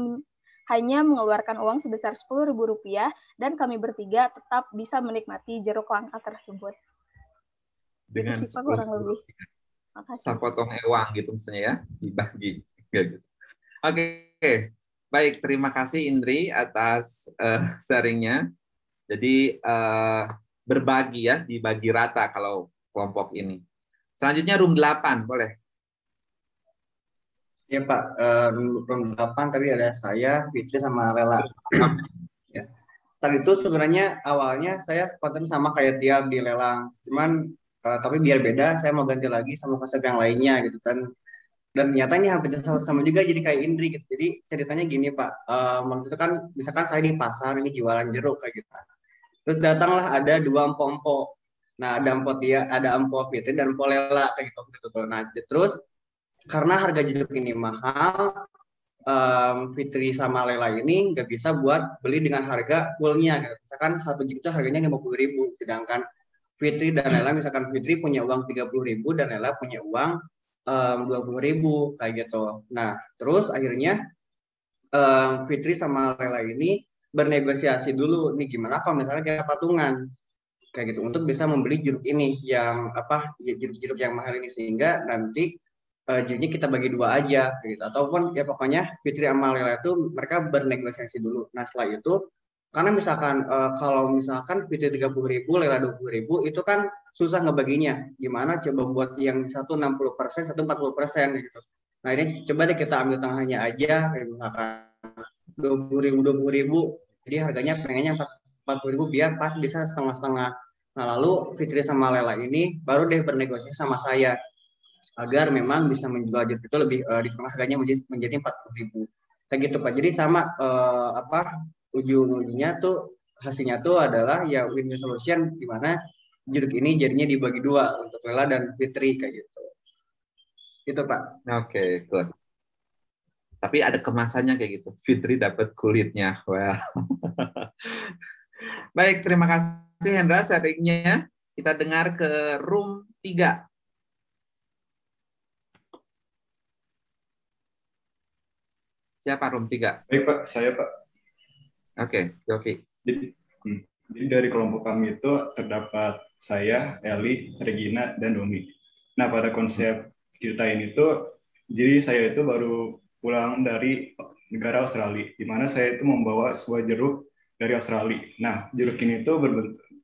[SPEAKER 9] mengeluarkan uang sebesar Rp10.000 dan kami bertiga tetap bisa menikmati jeruk langka tersebut.
[SPEAKER 1] Dengan
[SPEAKER 9] kurang lebih. Makasih.
[SPEAKER 1] Sapotong ewang gitu maksudnya ya, dibagi. Gitu. Oke. Baik, terima kasih Indri atas sharingnya. Jadi berbagi ya, dibagi rata kalau kelompok ini. Selanjutnya room 8, boleh.
[SPEAKER 5] Iya Pak, room 8 tadi ada saya, Fitri sama Lela. Ya. Tadi itu sebenarnya awalnya saya spontan sama kayak Tiab di lelang, cuman tapi biar beda, saya mau ganti lagi sama konsep yang lainnya gitu kan. Dan ternyata ini hampir sama juga jadi kayak Indri gitu. Jadi ceritanya gini Pak, waktu itu kan misalkan saya di pasar ini jualan jeruk kayak gitu. Terus datanglah ada 2 empok-empok. Nah ada empok dia, ada empok Fitri dan empok Lela kayak gitu. Nah terus karena harga jeruk ini mahal, Fitri sama Lela ini nggak bisa buat beli dengan harga fullnya. Gitu. Misalkan 1 jeruk itu harganya 50.000, sedangkan Fitri dan Lela misalkan Fitri punya uang 30.000 dan Lela punya uang 20.000 kayak gitu. Nah, terus akhirnya Fitri sama Lela ini bernegosiasi dulu nih gimana kalau misalnya kita patungan kayak gitu untuk bisa membeli jeruk ini yang jeruk-jeruk yang mahal ini sehingga nanti jeruknya kita bagi 2 aja kayak gitu. Ataupun ya pokoknya Fitri sama Lela itu mereka bernegosiasi dulu. Nah, setelah itu karena misalkan kalau misalkan Fitri 30.000, Lela 20.000 itu kan susah ngebaginya. Gimana coba buat yang satu 60%, satu 40% gitu. Nah ini coba deh kita ambil tengahnya aja, kayak misalkan 20.000. Jadi harganya pengennya 40.000 biar pas bisa setengah-setengah. Nah lalu Fitri sama Lela ini baru deh bernegosiasi sama saya agar memang bisa menjual jeruk itu lebih di tengah harganya menjadi 40.000. Kayak gitu Pak. Jadi sama ujung-ujungnya tuh hasilnya tuh adalah ya win-win solution di mana jeruk ini jadinya dibagi 2 untuk Lela dan Fitri kayak gitu. Itu Pak.
[SPEAKER 1] Oke, good. Tapi ada kemasannya kayak gitu. Fitri dapat kulitnya. Well. Baik, terima kasih Hendra sharingnya. Kita dengar ke room 3. Siapa room 3?
[SPEAKER 10] Baik Pak, saya Pak.
[SPEAKER 1] Oke, Yofi.
[SPEAKER 10] Jadi dari kelompok kami itu terdapat saya, Eli, Regina, dan Domi. Nah, pada konsep cerita ini tuh, jadi saya itu baru pulang dari negara Australia, di mana saya itu membawa sebuah jeruk dari Australia. Nah, jeruk ini tuh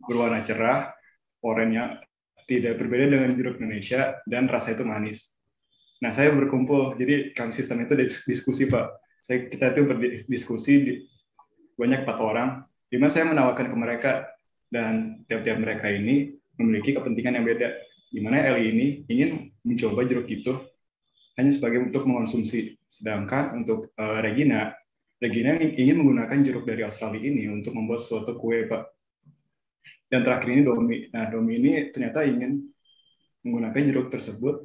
[SPEAKER 10] berwarna cerah, oranye, tidak berbeda dengan jeruk Indonesia, dan rasa itu manis. Nah, saya berkumpul, jadi kami sistem itu diskusi Pak. Kita itu berdiskusi banyak 4 orang, di mana saya menawarkan ke mereka dan tiap-tiap mereka ini memiliki kepentingan yang beda. Di mana Eli ini ingin mencoba jeruk itu hanya sebagai untuk mengonsumsi, sedangkan untuk Regina ingin menggunakan jeruk dari Australia ini untuk membuat suatu kue Pak. Dan terakhir ini Domi. Nah Domi ini ternyata ingin menggunakan jeruk tersebut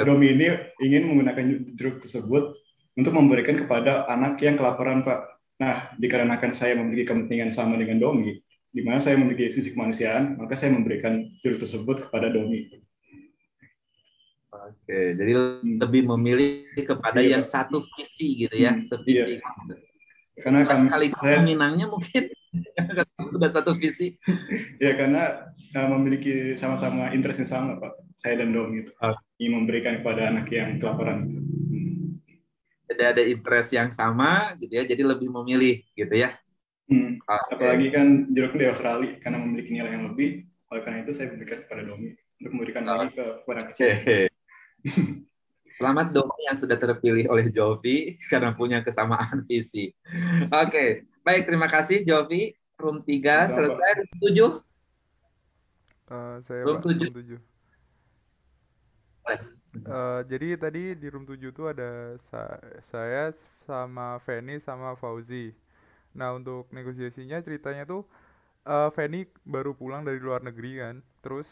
[SPEAKER 10] Domi ini ingin menggunakan jeruk tersebut untuk memberikan kepada anak yang kelaparan, Pak. Nah, dikarenakan saya memiliki kepentingan sama dengan Domi, di mana saya memiliki sisi kemanusiaan, maka saya memberikan jeruk tersebut kepada Domi.
[SPEAKER 1] Oke, jadi lebih memilih kepada yang satu visi gitu ya, sevisi. Iya.
[SPEAKER 10] Karena
[SPEAKER 1] sekaligus peminangnya mungkin sudah satu visi.
[SPEAKER 10] Ya, karena memiliki sama-sama interest yang sama, Pak. Saya dan Domi itu ingin memberikan kepada anak yang kelaparan itu.
[SPEAKER 1] Jadi ada interest yang sama gitu ya, jadi lebih memilih gitu ya.
[SPEAKER 10] Apalagi kan jeruk di Australia karena memiliki nilai yang lebih, oleh karena itu saya berikan kepada Domi untuk memberikan lagi kepada kecil.
[SPEAKER 1] Selamat Domi yang sudah terpilih oleh Jovi karena punya kesamaan visi. Oke, baik, terima kasih Jovi. Room 3 selesai. Room 7?
[SPEAKER 7] Room 7. Jadi tadi di room 7 tuh ada saya sama Feni sama Fauzi. Nah, untuk negosiasinya ceritanya tuh Feni baru pulang dari luar negeri kan. Terus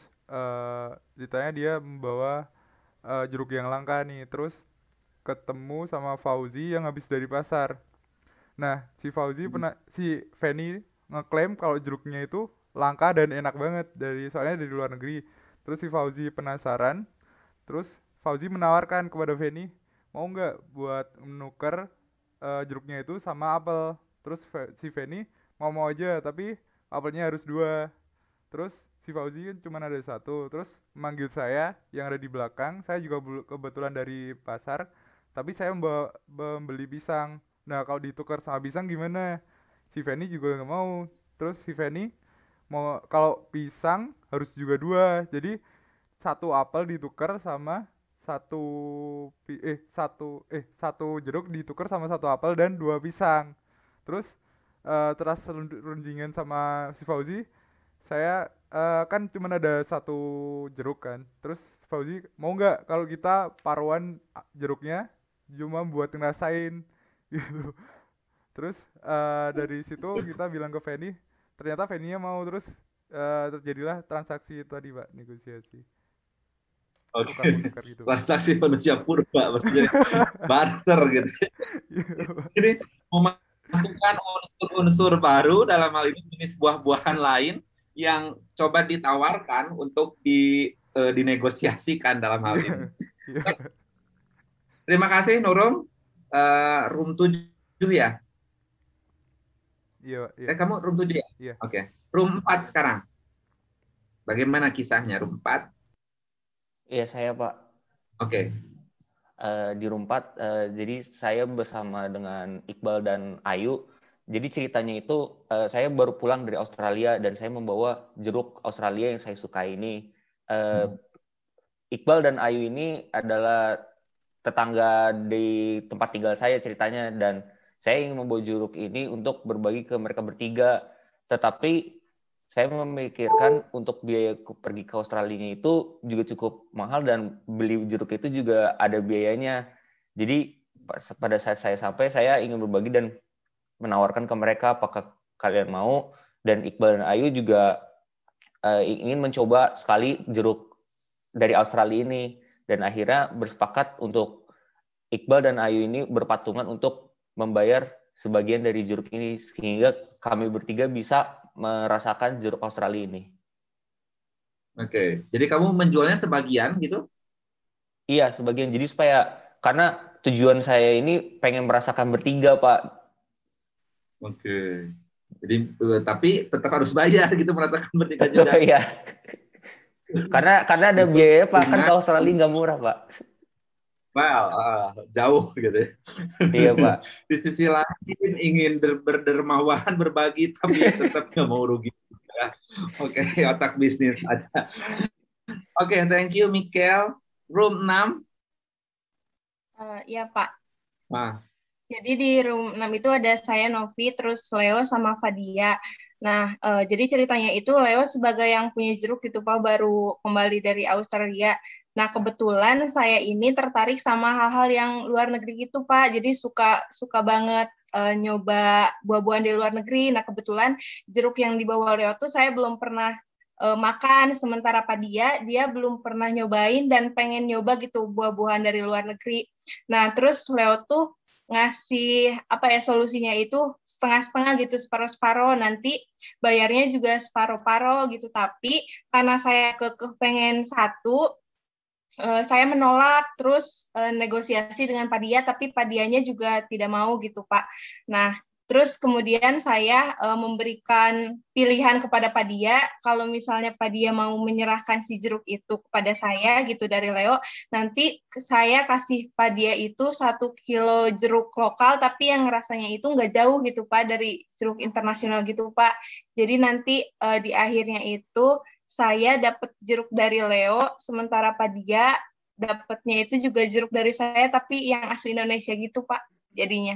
[SPEAKER 7] ceritanya dia membawa jeruk yang langka nih. Terus ketemu sama Fauzi yang habis dari pasar. Nah, si Feni ngeklaim kalau jeruknya itu langka dan enak banget soalnya dari luar negeri. Terus si Fauzi penasaran. Terus Fauzi menawarkan kepada Feni, mau nggak buat menukar jeruknya itu sama apel. Terus si Feni mau aja, tapi apelnya harus 2. Terus si Fauzi kan cuma ada 1. Terus memanggil saya yang ada di belakang. Saya juga kebetulan dari pasar, tapi saya membeli pisang. Nah, kalau ditukar sama pisang gimana? Si Feni juga nggak mau. Terus si Feni mau kalau pisang harus juga 2. Jadi 1 apel ditukar sama 1 jeruk ditukar sama 1 apel dan 2 pisang. Terus teras rundingan sama si Fauzi, saya kan cuma ada 1 jeruk kan. Terus Fauzi, mau nggak kalau kita paruan jeruknya cuma buat ngerasain gitu. Terus dari situ kita bilang ke Feni, ternyata Feni-nya mau. Terus terjadilah transaksi itu tadi, Pak, negosiasi.
[SPEAKER 1] Oke, gitu. Transaksi manusia purba, barter gitu. Ini memasukkan unsur-unsur baru, dalam hal ini jenis buah-buahan lain yang coba ditawarkan untuk dinegosiasikan dalam hal ini. Terima kasih Nurung. Room 7 ya?
[SPEAKER 7] Iya.
[SPEAKER 1] Kamu room 7 ya?
[SPEAKER 7] Iya.
[SPEAKER 1] Oke. Room 4 sekarang. Bagaimana kisahnya room 4?
[SPEAKER 11] Iya, saya, Pak.
[SPEAKER 1] Oke.
[SPEAKER 11] Di room 4, jadi saya bersama dengan Iqbal dan Ayu. Jadi ceritanya itu saya baru pulang dari Australia dan saya membawa jeruk Australia yang saya suka ini. Iqbal dan Ayu ini adalah tetangga di tempat tinggal saya ceritanya, dan saya ingin membawa jeruk ini untuk berbagi ke mereka bertiga. Tetapi saya memikirkan untuk biaya pergi ke Australia itu juga cukup mahal dan beli jeruk itu juga ada biayanya. Jadi pada saat saya sampai, saya ingin berbagi dan menawarkan ke mereka apakah kalian mau, dan Iqbal dan Ayu juga ingin mencoba sekali jeruk dari Australia ini, dan akhirnya bersepakat untuk Iqbal dan Ayu ini berpatungan untuk membayar sebagian dari jeruk ini sehingga kami bertiga bisa merasakan jeruk Australia ini.
[SPEAKER 1] Oke, jadi kamu menjualnya sebagian gitu?
[SPEAKER 11] Iya, sebagian. Jadi karena tujuan saya ini pengen merasakan bertiga, Pak.
[SPEAKER 1] Oke. Jadi tapi tetap harus bayar gitu merasakan bertiga juga.
[SPEAKER 11] Iya. Karena ada biaya, Pak. Kan ke Australia nggak murah, Pak.
[SPEAKER 1] Well, jauh gitu ya.
[SPEAKER 11] Iya, Pak.
[SPEAKER 1] Di sisi lain ingin berdermawan, berbagi, tapi tetap nggak mau rugi. Oke, otak bisnis ada. Oke, thank you, Mikel. Room 6.
[SPEAKER 9] Iya, Pak.
[SPEAKER 12] Jadi di room 6 itu ada saya, Novi, terus Leo sama Fadia. Nah, jadi ceritanya itu Leo sebagai yang punya jeruk gitu, Pak, baru kembali dari Australia. Nah, kebetulan saya ini tertarik sama hal-hal yang luar negeri gitu, Pak. Jadi suka banget nyoba buah-buahan di luar negeri. Nah, kebetulan jeruk yang dibawa Leo tuh saya belum pernah makan, sementara Padia dia belum pernah nyobain dan pengen nyoba gitu buah-buahan dari luar negeri. Nah, terus Leo tuh ngasih solusinya itu setengah-setengah gitu, separuh-separuh, nanti bayarnya juga separuh-paruh gitu. Tapi karena saya kekeh pengen satu, saya menolak, terus negosiasi dengan Padia, tapi Padianya juga tidak mau gitu, Pak. Nah, terus kemudian saya memberikan pilihan kepada Padia, kalau misalnya Padia mau menyerahkan si jeruk itu kepada saya gitu dari Leo, nanti saya kasih Padia itu 1 kilo jeruk lokal, tapi yang rasanya itu nggak jauh gitu Pak, dari jeruk internasional gitu Pak. Jadi nanti di akhirnya itu saya dapat jeruk dari Leo, sementara Padia dapatnya itu juga jeruk dari saya, tapi yang asli Indonesia gitu Pak, jadinya.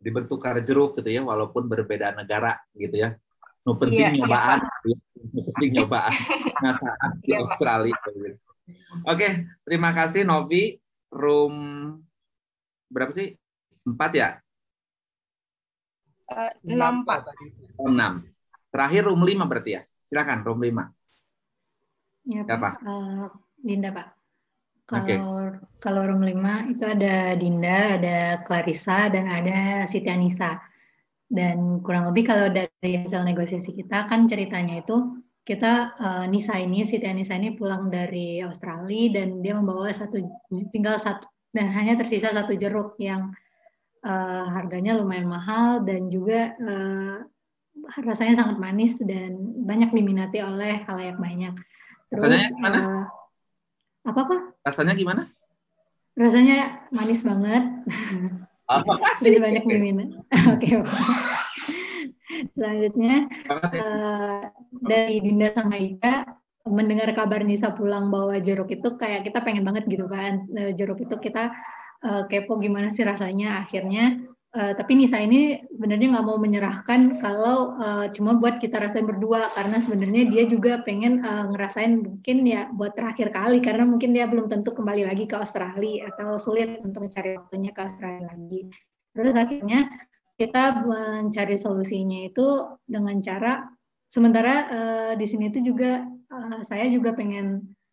[SPEAKER 1] Jadi bertukar jeruk gitu ya, walaupun berbeda negara gitu ya. Nu penting nyobaan, nu penting nyobaan. Nah, saat di Australia. Oke, terima kasih Novi. Room berapa sih? 4 ya?
[SPEAKER 12] 6 Pak.
[SPEAKER 1] 6. Terakhir room 5 berarti ya? Silakan room 5.
[SPEAKER 4] Ya, Pak. Dinda, Pak. Kalau room 5 itu ada Dinda, ada Clarissa, dan ada Siti Anissa. Dan kurang lebih kalau dari hasil negosiasi kita, kan ceritanya itu kita Siti Anissa ini pulang dari Australia dan dia membawa tinggal satu, dan hanya tersisa 1 jeruk yang harganya lumayan mahal dan juga rasanya sangat manis dan banyak diminati oleh khalayak banyak. Terus
[SPEAKER 1] rasanya gimana?
[SPEAKER 4] Apa Pak?
[SPEAKER 1] Rasanya gimana?
[SPEAKER 4] Rasanya manis banget. Jadi banyak diminati. Oke. Selanjutnya dari Dinda sama Ika mendengar kabar Nisa pulang bawa jeruk itu kayak kita pengen banget gitu kan. Jeruk itu kita kepo gimana sih rasanya akhirnya. Tapi Nisa ini sebenarnya nggak mau menyerahkan kalau cuma buat kita rasain berdua, karena sebenarnya dia juga pengen ngerasain mungkin ya buat terakhir kali, karena mungkin dia belum tentu kembali lagi ke Australia atau sulit untuk mencari waktunya ke Australia lagi. Terus akhirnya kita mencari solusinya itu dengan cara sementara di sini itu juga saya juga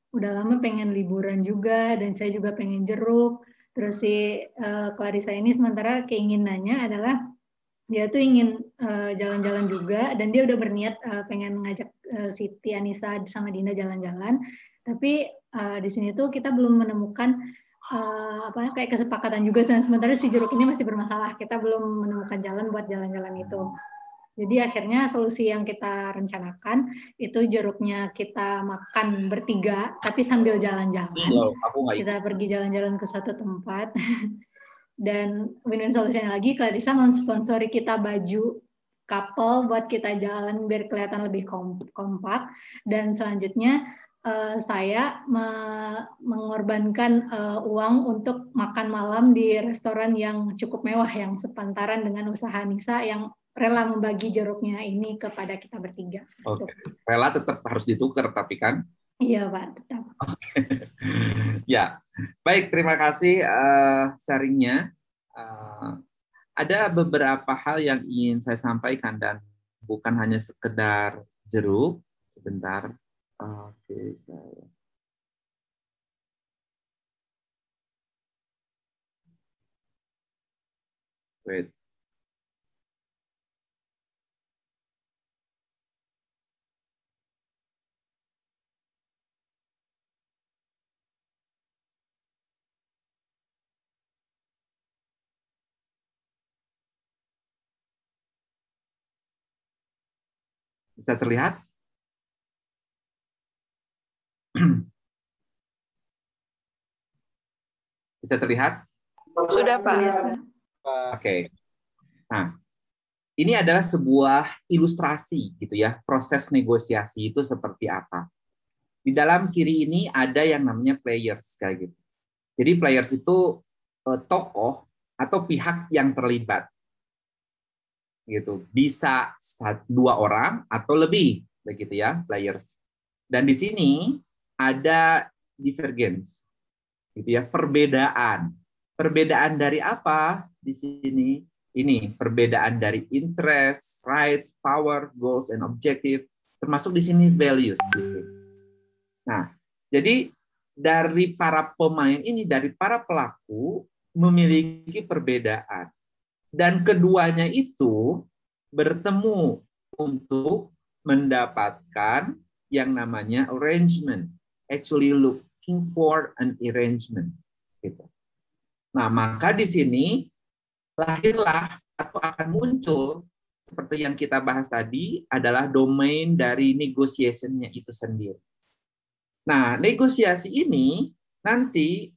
[SPEAKER 4] udah lama pengen liburan juga dan saya juga pengen jeruk. Terus si Clarissa ini sementara keinginannya adalah dia tuh ingin jalan-jalan juga dan dia udah berniat pengen ngajak Siti Anissa sama Dinda jalan-jalan. Tapi di sini tuh kita belum menemukan kayak kesepakatan juga, dan sementara si jeruk ini masih bermasalah. Kita belum menemukan jalan buat jalan-jalan itu. Jadi akhirnya solusi yang kita rencanakan itu jeruknya kita makan bertiga, tapi sambil jalan-jalan. Kita pergi jalan-jalan ke suatu tempat. Dan win-win solusinya lagi, Clarissa mensponsori kita baju couple buat kita jalan biar kelihatan lebih kompak. Dan selanjutnya saya mengorbankan uang untuk makan malam di restoran yang cukup mewah, yang sepantaran dengan usaha Nisa yang rela membagi jeruknya ini kepada kita bertiga.
[SPEAKER 1] Oke. Rela tetap harus ditukar tapi kan?
[SPEAKER 4] Iya Pak, tetap.
[SPEAKER 1] Oke. Ya, baik, terima kasih sharingnya. Ada beberapa hal yang ingin saya sampaikan dan bukan hanya sekedar jeruk. Sebentar. Oke, saya. Wait. Bisa terlihat? Bisa terlihat?
[SPEAKER 13] Sudah, Pak.
[SPEAKER 1] Oke. Nah, ini adalah sebuah ilustrasi gitu ya, proses negosiasi itu seperti apa. Di dalam kiri ini ada yang namanya players kayak gitu. Jadi players itu tokoh atau pihak yang terlibat. Gitu. Bisa 2 orang atau lebih begitu ya, players. Dan di sini ada divergence. Gitu ya, perbedaan. Perbedaan dari apa di sini? Ini perbedaan dari interest, rights, power, goals, and objective. Termasuk di sini values di sini. Nah, jadi dari para pemain ini, dari para pelaku memiliki perbedaan. Dan keduanya itu bertemu untuk mendapatkan yang namanya arrangement. Actually looking for an arrangement. Gitu. Nah, maka di sini lahirlah atau akan muncul seperti yang kita bahas tadi adalah domain dari negotiation-nya itu sendiri. Nah, negosiasi ini nanti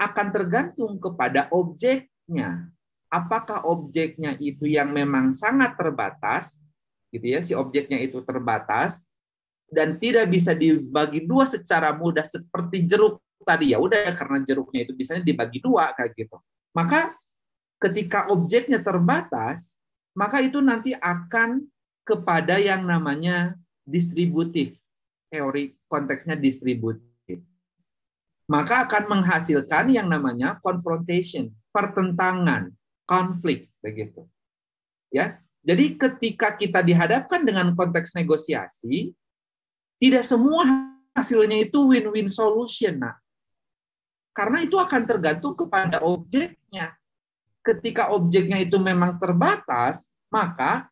[SPEAKER 1] akan tergantung kepada objeknya. Apakah objeknya itu yang memang sangat terbatas, gitu ya, si objeknya itu terbatas dan tidak bisa dibagi dua secara mudah seperti jeruk tadi, ya udah, karena jeruknya itu biasanya dibagi dua kayak gitu. Maka ketika objeknya terbatas, maka itu nanti akan kepada yang namanya distributif. Teori konteksnya distributif. Maka akan menghasilkan yang namanya confrontation, pertentangan, konflik, begitu. Ya. Jadi ketika kita dihadapkan dengan konteks negosiasi, tidak semua hasilnya itu win-win solution, nah. Karena itu akan tergantung kepada objeknya. Ketika objeknya itu memang terbatas, maka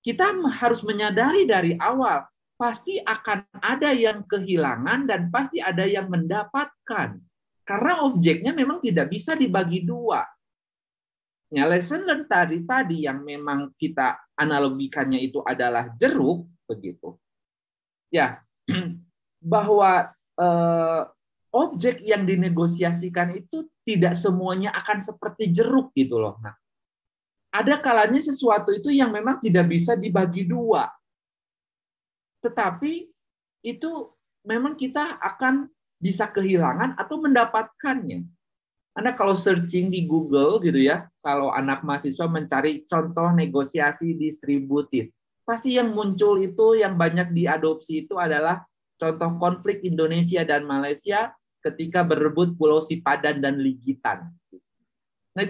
[SPEAKER 1] kita harus menyadari dari awal pasti akan ada yang kehilangan dan pasti ada yang mendapatkan. Karena objeknya memang tidak bisa dibagi dua. Ya, lesson learned tadi yang memang kita analogikannya itu adalah jeruk, begitu. Ya, bahwa objek yang dinegosiasikan itu tidak semuanya akan seperti jeruk gitu loh. Nah, ada kalanya sesuatu itu yang memang tidak bisa dibagi dua. Tetapi itu memang kita akan bisa kehilangan atau mendapatkannya. Anda kalau searching di Google gitu ya, kalau anak mahasiswa mencari contoh negosiasi distributif, pasti yang muncul itu yang banyak diadopsi itu adalah contoh konflik Indonesia dan Malaysia ketika berebut Pulau Sipadan dan Ligitan. Nah,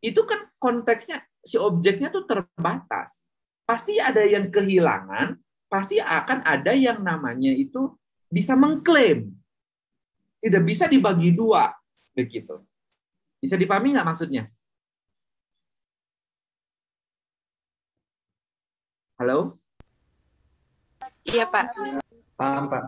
[SPEAKER 1] itu kan konteksnya si objeknya tuh terbatas. Pasti ada yang kehilangan, pasti akan ada yang namanya itu bisa mengklaim. Tidak bisa dibagi dua, begitu. Bisa dipahami nggak maksudnya? Halo?
[SPEAKER 12] Iya, Pak.
[SPEAKER 5] Paham, Pak.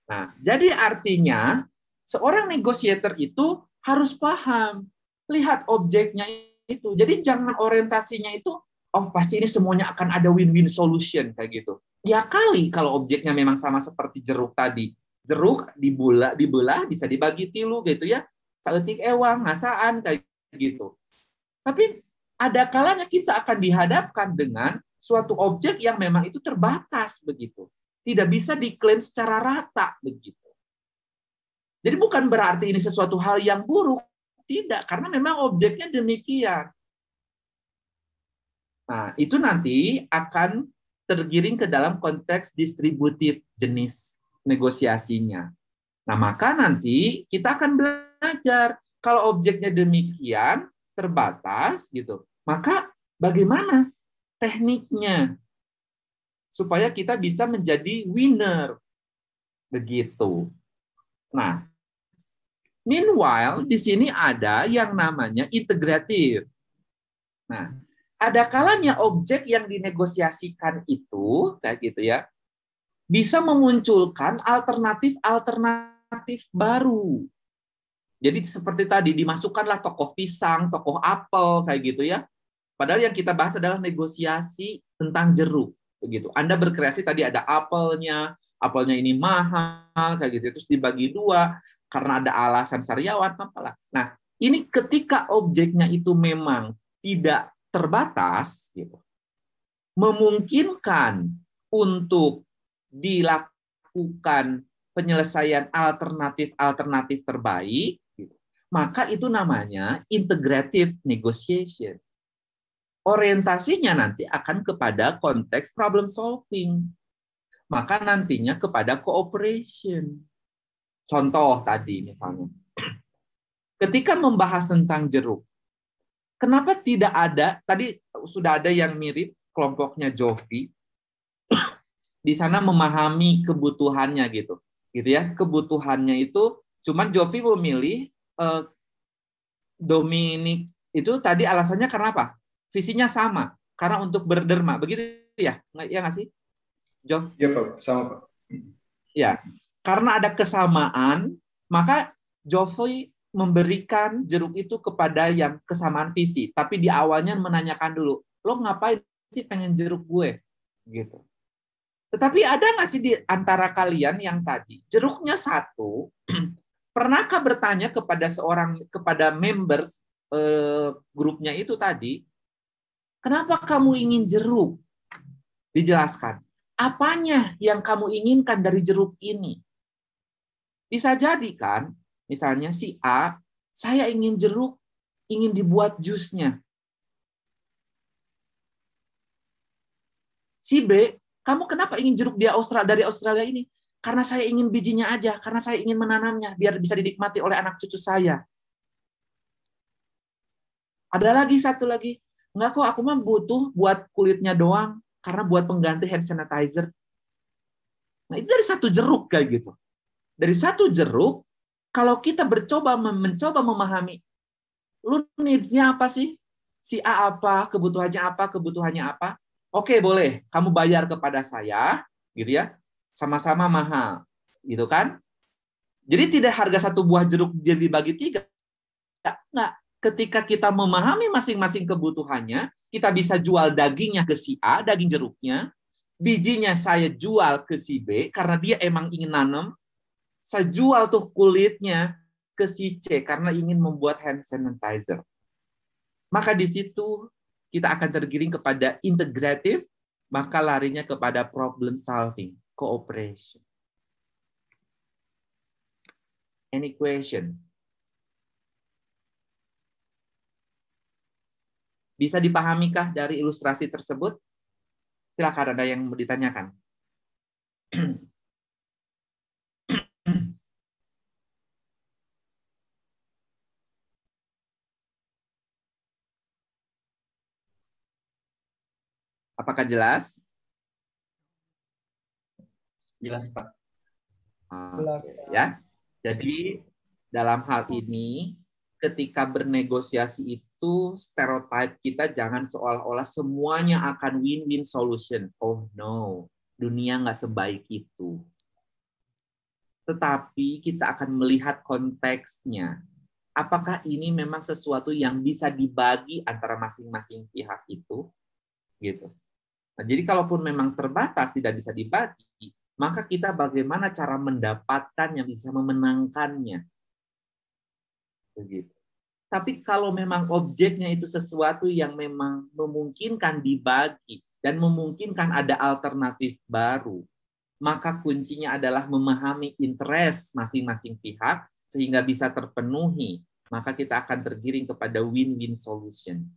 [SPEAKER 1] Nah, jadi artinya seorang negotiator itu harus paham, lihat objeknya itu. Jadi jangan orientasinya itu, oh pasti ini semuanya akan ada win-win solution kayak gitu. Ya kali kalau objeknya memang sama seperti jeruk tadi. Jeruk dibelah bisa dibagi tilu gitu ya. Saletik ewang, ngasaan kayak gitu. Tapi ada kalanya kita akan dihadapkan dengan suatu objek yang memang itu terbatas begitu. Tidak bisa diklaim secara rata begitu. Jadi bukan berarti ini sesuatu hal yang buruk, tidak, karena memang objeknya demikian. Nah, itu nanti akan tergiring ke dalam konteks distributif jenis negosiasinya. Nah, maka nanti kita akan belajar kalau objeknya demikian terbatas gitu. Maka bagaimana tekniknya supaya kita bisa menjadi winner begitu. Nah, meanwhile di sini ada yang namanya integratif. Nah, ada kalanya objek yang dinegosiasikan itu kayak gitu ya, bisa memunculkan alternatif baru. Jadi seperti tadi dimasukkanlah tokoh pisang, tokoh apel kayak gitu ya. Padahal yang kita bahas adalah negosiasi tentang jeruk begitu. Anda berkreasi tadi ada apelnya ini mahal kayak gitu, terus dibagi dua karena ada alasan sariawan apalah. Nah, ini ketika objeknya itu memang tidak terbatas gitu, memungkinkan untuk dilakukan penyelesaian alternatif terbaik gitu, maka itu namanya integrative negotiation. Orientasinya nanti akan kepada konteks problem solving, maka nantinya kepada cooperation. Contoh tadi misalnya, ketika membahas tentang jeruk, kenapa tidak ada, tadi sudah ada yang mirip kelompoknya Jovi, di sana memahami kebutuhannya gitu ya. Kebutuhannya itu, cuman Jovi memilih Dominic itu tadi alasannya karena apa? Visinya sama, karena untuk berderma, begitu ya? Ya nggak sih, Jov?
[SPEAKER 10] Iya Pak, sama Pak.
[SPEAKER 1] Ya, karena ada kesamaan, maka Jovi memberikan jeruk itu kepada yang kesamaan visi. Tapi di awalnya menanyakan dulu, lo ngapain sih pengen jeruk gue? Gitu. Tetapi ada nggak sih di antara kalian yang tadi jeruknya satu, pernahkah bertanya kepada members grupnya itu tadi, kenapa kamu ingin jeruk? Dijelaskan. Apanya yang kamu inginkan dari jeruk ini? Bisa jadi kan, misalnya si A, saya ingin jeruk, ingin dibuat jusnya. Si B, kamu kenapa ingin jeruk dari Australia ini? Karena saya ingin bijinya aja, karena saya ingin menanamnya, biar bisa dinikmati oleh anak cucu saya. Ada lagi satu lagi, enggak kok, aku mah butuh buat kulitnya doang, karena buat pengganti hand sanitizer. Nah itu dari satu jeruk kayak gitu. Dari satu jeruk, kalau kita mencoba memahami, lu needs-nya apa sih? Si A apa, kebutuhannya apa? Oke, boleh, kamu bayar kepada saya, gitu ya. Sama-sama mahal, gitu kan? Jadi tidak harga satu buah jeruk jadi dibagi 3. Enggak. Ketika kita memahami masing-masing kebutuhannya, kita bisa jual dagingnya ke si A, daging jeruknya, bijinya saya jual ke si B, karena dia emang ingin nanam, saya jual tuh kulitnya ke si C, karena ingin membuat hand sanitizer. Maka di situ kita akan tergiring kepada integratif, maka larinya kepada problem solving. Cooperation. Any question? Bisa dipahamikah dari ilustrasi tersebut? Silakan, ada yang mau ditanyakan. Apakah jelas?
[SPEAKER 5] Jelas, Pak.
[SPEAKER 6] Jelas,
[SPEAKER 1] Pak. Ya. Jadi dalam hal ini ketika bernegosiasi itu stereotip kita jangan seolah-olah semuanya akan win-win solution. Oh no, dunia nggak sebaik itu. Tetapi kita akan melihat konteksnya. Apakah ini memang sesuatu yang bisa dibagi antara masing-masing pihak itu? Gitu. Nah, jadi kalaupun memang terbatas tidak bisa dibagi, maka kita bagaimana cara mendapatkan yang bisa memenangkannya. Begitu. Tapi kalau memang objeknya itu sesuatu yang memang memungkinkan dibagi dan memungkinkan ada alternatif baru, maka kuncinya adalah memahami interest masing-masing pihak sehingga bisa terpenuhi, maka kita akan tergiring kepada win-win solution.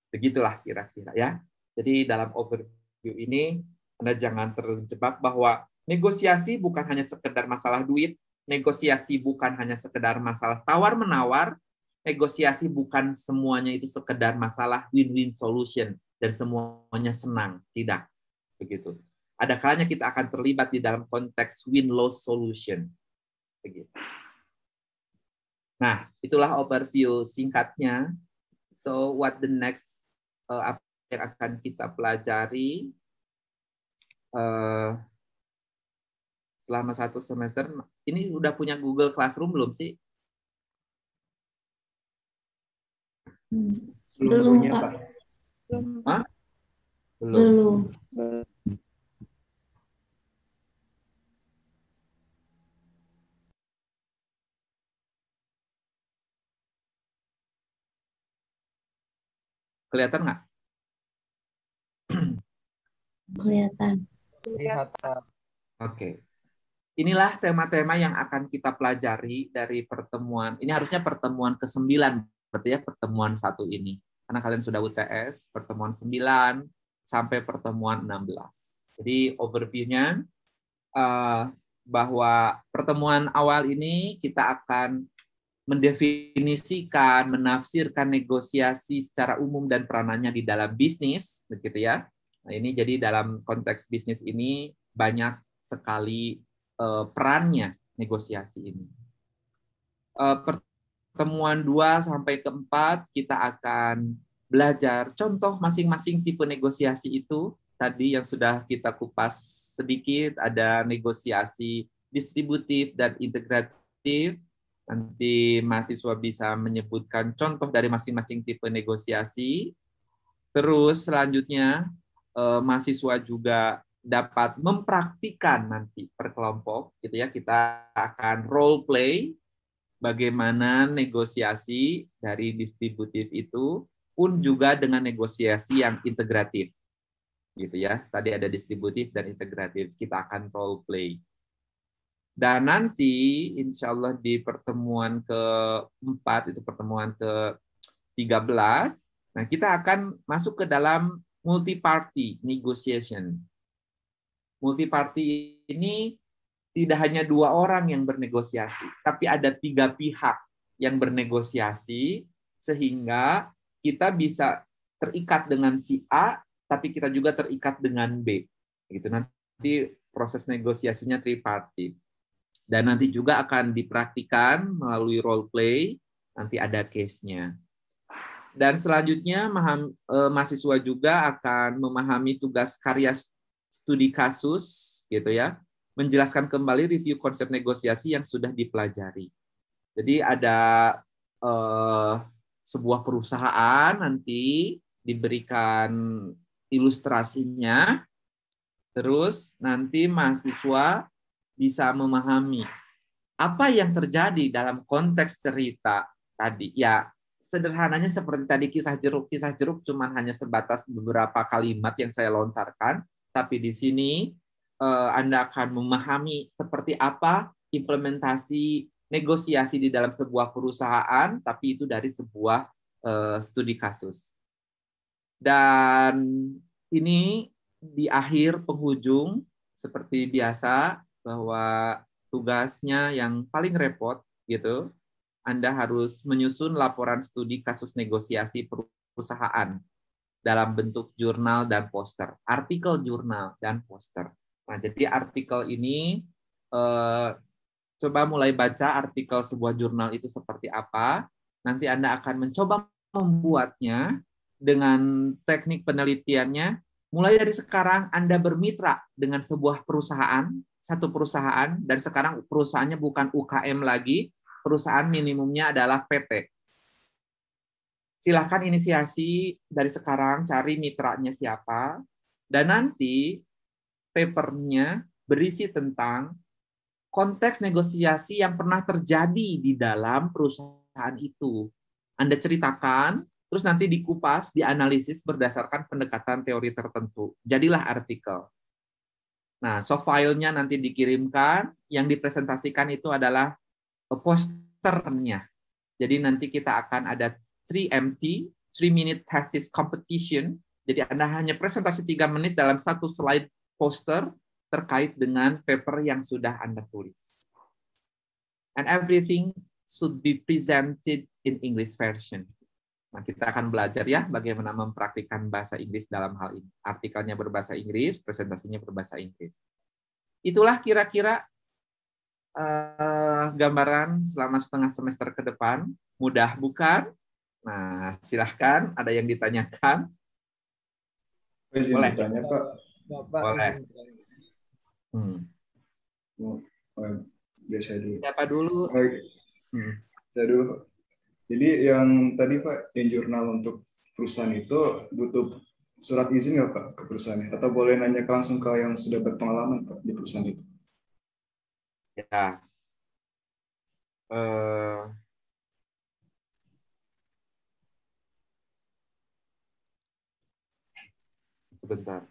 [SPEAKER 1] Begitulah kira-kira ya. Jadi dalam overview ini Anda jangan terjebak bahwa negosiasi bukan hanya sekedar masalah duit, negosiasi bukan hanya sekedar masalah tawar-menawar, negosiasi bukan semuanya itu sekedar masalah win-win solution dan semuanya senang, tidak. Begitu. Ada kalanya kita akan terlibat di dalam konteks win-loss solution. Begitu. Nah, itulah overview singkatnya. So, what the next apa yang akan kita pelajari selama 1 semester? Ini udah punya Google Classroom belum sih?
[SPEAKER 4] Belum, Pak.
[SPEAKER 1] Hah?
[SPEAKER 4] Belum.
[SPEAKER 1] Kelihatan nggak?
[SPEAKER 4] Kelihatan.
[SPEAKER 6] Lihat, Pak.
[SPEAKER 1] Oke. Inilah tema-tema yang akan kita pelajari dari pertemuan. Ini harusnya pertemuan ke-9, berarti ya pertemuan 1 ini. Karena kalian sudah UTS, pertemuan 9 sampai pertemuan 16. Jadi overview-nya bahwa pertemuan awal ini kita akan mendefinisikan, menafsirkan negosiasi secara umum dan peranannya di dalam bisnis, begitu ya. Nah, ini jadi dalam konteks bisnis ini banyak sekali perannya negosiasi ini. Pertemuan 2 sampai ke 4 kita akan belajar contoh masing-masing tipe negosiasi itu. Tadi yang sudah kita kupas sedikit, ada negosiasi distributif dan integratif. Nanti mahasiswa bisa menyebutkan contoh dari masing-masing tipe negosiasi. Terus selanjutnya mahasiswa juga dapat mempraktikkan nanti per kelompok, gitu ya. Kita akan role play bagaimana negosiasi dari distributif itu pun juga dengan negosiasi yang integratif, gitu ya. Tadi ada distributif dan integratif. Kita akan role play. Dan nanti insya Allah di pertemuan ke-4, itu pertemuan ke-13, nah kita akan masuk ke dalam multi-party negotiation. Multi-party ini tidak hanya 2 orang yang bernegosiasi, tapi ada 3 pihak yang bernegosiasi, sehingga kita bisa terikat dengan si A, tapi kita juga terikat dengan B. Gitu. Nanti proses negosiasinya tripartit. Dan nanti juga akan dipraktikan melalui role play, nanti ada case-nya. Dan selanjutnya mahasiswa juga akan memahami tugas karya studi kasus, gitu ya, menjelaskan kembali review konsep negosiasi yang sudah dipelajari. Jadi ada sebuah perusahaan nanti diberikan ilustrasinya, terus nanti mahasiswa bisa memahami apa yang terjadi dalam konteks cerita tadi. Ya, sederhananya seperti tadi kisah jeruk. Kisah jeruk cuma hanya sebatas beberapa kalimat yang saya lontarkan, tapi di sini Anda akan memahami seperti apa implementasi negosiasi di dalam sebuah perusahaan, tapi itu dari sebuah studi kasus. Dan ini di akhir penghujung, seperti biasa, bahwa tugasnya yang paling repot, gitu, Anda harus menyusun laporan studi kasus negosiasi perusahaan dalam bentuk jurnal dan poster, artikel jurnal dan poster. Nah, jadi artikel ini coba mulai baca artikel sebuah jurnal itu seperti apa. Nanti Anda akan mencoba membuatnya dengan teknik penelitiannya. Mulai dari sekarang Anda bermitra dengan sebuah perusahaan, satu perusahaan, dan sekarang perusahaannya bukan UKM lagi, perusahaan minimumnya adalah PT. Silahkan inisiasi dari sekarang, cari mitranya siapa, dan nanti papernya berisi tentang konteks negosiasi yang pernah terjadi di dalam perusahaan itu. Anda ceritakan, terus nanti dikupas, dianalisis berdasarkan pendekatan teori tertentu. Jadilah artikel. Nah, soft file-nya nanti dikirimkan, yang dipresentasikan itu adalah posternya. Jadi nanti kita akan ada 3MT, 3-minute thesis competition. Jadi Anda hanya presentasi 3 menit dalam satu slide poster terkait dengan paper yang sudah Anda tulis. And everything should be presented in English version. Nah, kita akan belajar ya bagaimana mempraktikkan bahasa Inggris dalam hal ini. Artikelnya berbahasa Inggris, presentasinya berbahasa Inggris. Itulah kira-kira gambaran selama setengah semester ke depan. Mudah bukan? Nah, silahkan. Ada yang ditanyakan?
[SPEAKER 10] Boleh ditanya, Pak.
[SPEAKER 1] Boleh.
[SPEAKER 10] Biasa dulu.
[SPEAKER 1] Siapa dulu?
[SPEAKER 10] Saya dulu. Jadi yang tadi Pak, yang jurnal untuk perusahaan itu butuh surat izin nggak Pak ke perusahaannya? Atau boleh nanya langsung ke yang sudah berpengalaman Pak di perusahaan itu?
[SPEAKER 1] Ya. Sebentar.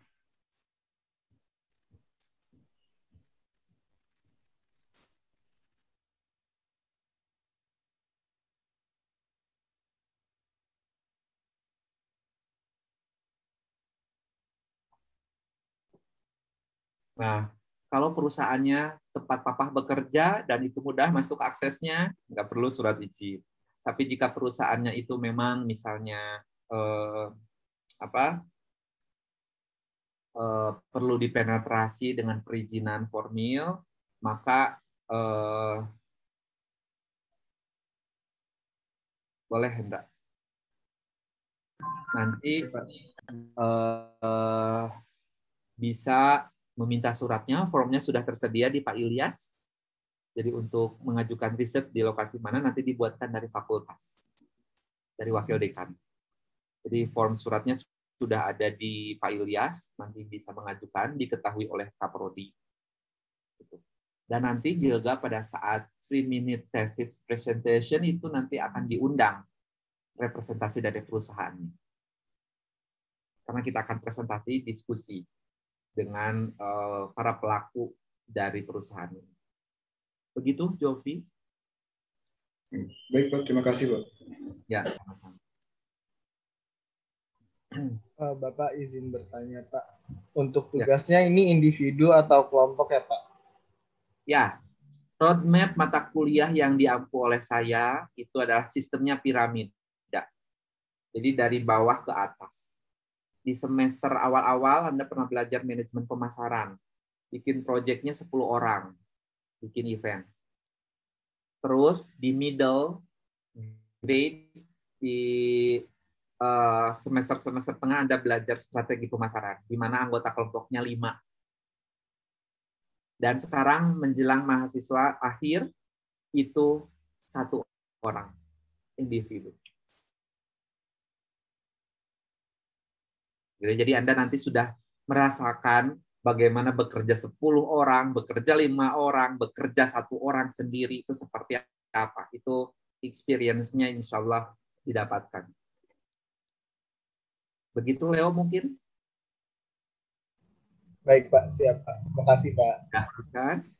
[SPEAKER 1] Nah, kalau perusahaannya tempat papa bekerja dan itu mudah masuk aksesnya, nggak perlu surat izin. Tapi jika perusahaannya itu memang misalnya perlu dipenetrasi dengan perizinan formil, maka boleh enggak? Nanti bisa meminta suratnya, formnya sudah tersedia di Pak Ilyas. Jadi untuk mengajukan riset di lokasi mana nanti dibuatkan dari fakultas, dari wakil dekan. Jadi form suratnya sudah ada di Pak Ilyas, nanti bisa mengajukan, diketahui oleh Kaprodi. Dan nanti juga pada saat 3-minute thesis presentation itu nanti akan diundang representasi dari perusahaannya. Karena kita akan presentasi diskusi dengan para pelaku dari perusahaan ini. Begitu, Jovi?
[SPEAKER 10] Baik, Pak. Terima kasih, Pak.
[SPEAKER 1] Ya, sama-sama.
[SPEAKER 6] Bapak izin bertanya, Pak. Untuk tugasnya ini individu atau kelompok ya, Pak?
[SPEAKER 1] Ya, roadmap mata kuliah yang diampu oleh saya itu adalah sistemnya piramida. Jadi dari bawah ke atas. Di semester awal-awal Anda pernah belajar manajemen pemasaran. Bikin proyeknya 10 orang. Bikin event. Terus di middle grade, di semester-semester tengah Anda belajar strategi pemasaran, di mana anggota kelompoknya 5. Dan sekarang menjelang mahasiswa akhir, itu 1 orang, individu. Jadi Anda nanti sudah merasakan bagaimana bekerja 10 orang, bekerja 5 orang, bekerja 1 orang sendiri, itu seperti apa. Itu experience-nya insya Allah didapatkan. Begitu, Leo, mungkin?
[SPEAKER 6] Baik, Pak. Siap, Pak. Terima kasih, Pak.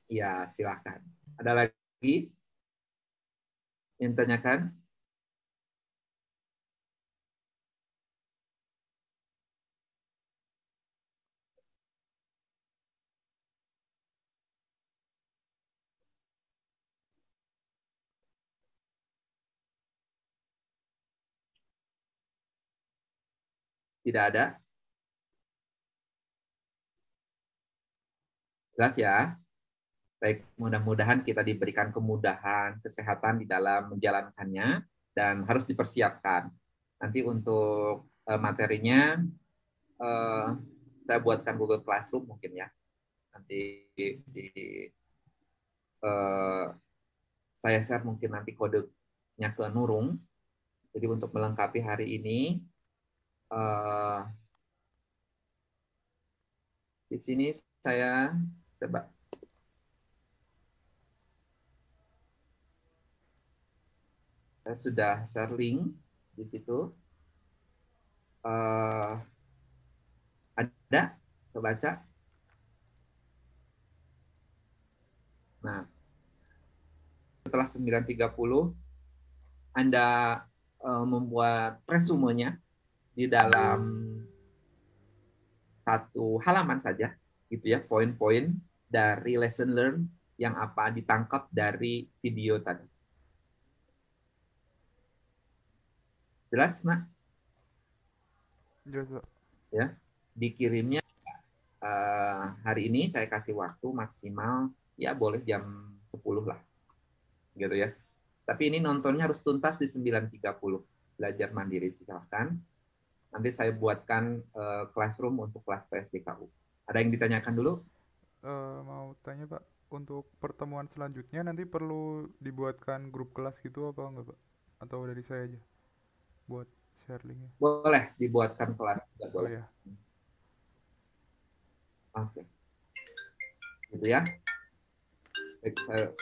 [SPEAKER 1] Ya, silakan. Ada lagi yang tanyakan? Tidak ada? Jelas ya? Baik, mudah-mudahan kita diberikan kemudahan, kesehatan di dalam menjalankannya, dan harus dipersiapkan. Nanti untuk materinya, saya buatkan Google Classroom mungkin ya. Nanti saya share mungkin nanti kodenya ke Nurung. Jadi untuk melengkapi hari ini, di sini saya coba. Saya sudah share link di situ. Ada? Kebaca? Nah, setelah 9.30, Anda membuat resumenya di dalam 1 halaman saja, gitu ya, poin-poin dari lesson learn yang apa ditangkap dari video tadi. Jelas, nak?
[SPEAKER 7] Jelas, Pak.
[SPEAKER 1] Ya, dikirimnya hari ini saya kasih waktu maksimal ya boleh jam 10 lah, gitu ya. Tapi ini nontonnya harus tuntas di 9.30. Belajar mandiri silahkan. Nanti saya buatkan classroom untuk kelas PSDKU. Ada yang ditanyakan dulu?
[SPEAKER 7] Mau tanya, Pak, untuk pertemuan selanjutnya nanti perlu dibuatkan grup kelas gitu apa enggak, Pak? Atau dari saya aja buat share linknya?
[SPEAKER 1] Boleh dibuatkan kelas. Boleh.
[SPEAKER 7] Oh, ya.
[SPEAKER 1] Oke. Gitu ya. Baik, saya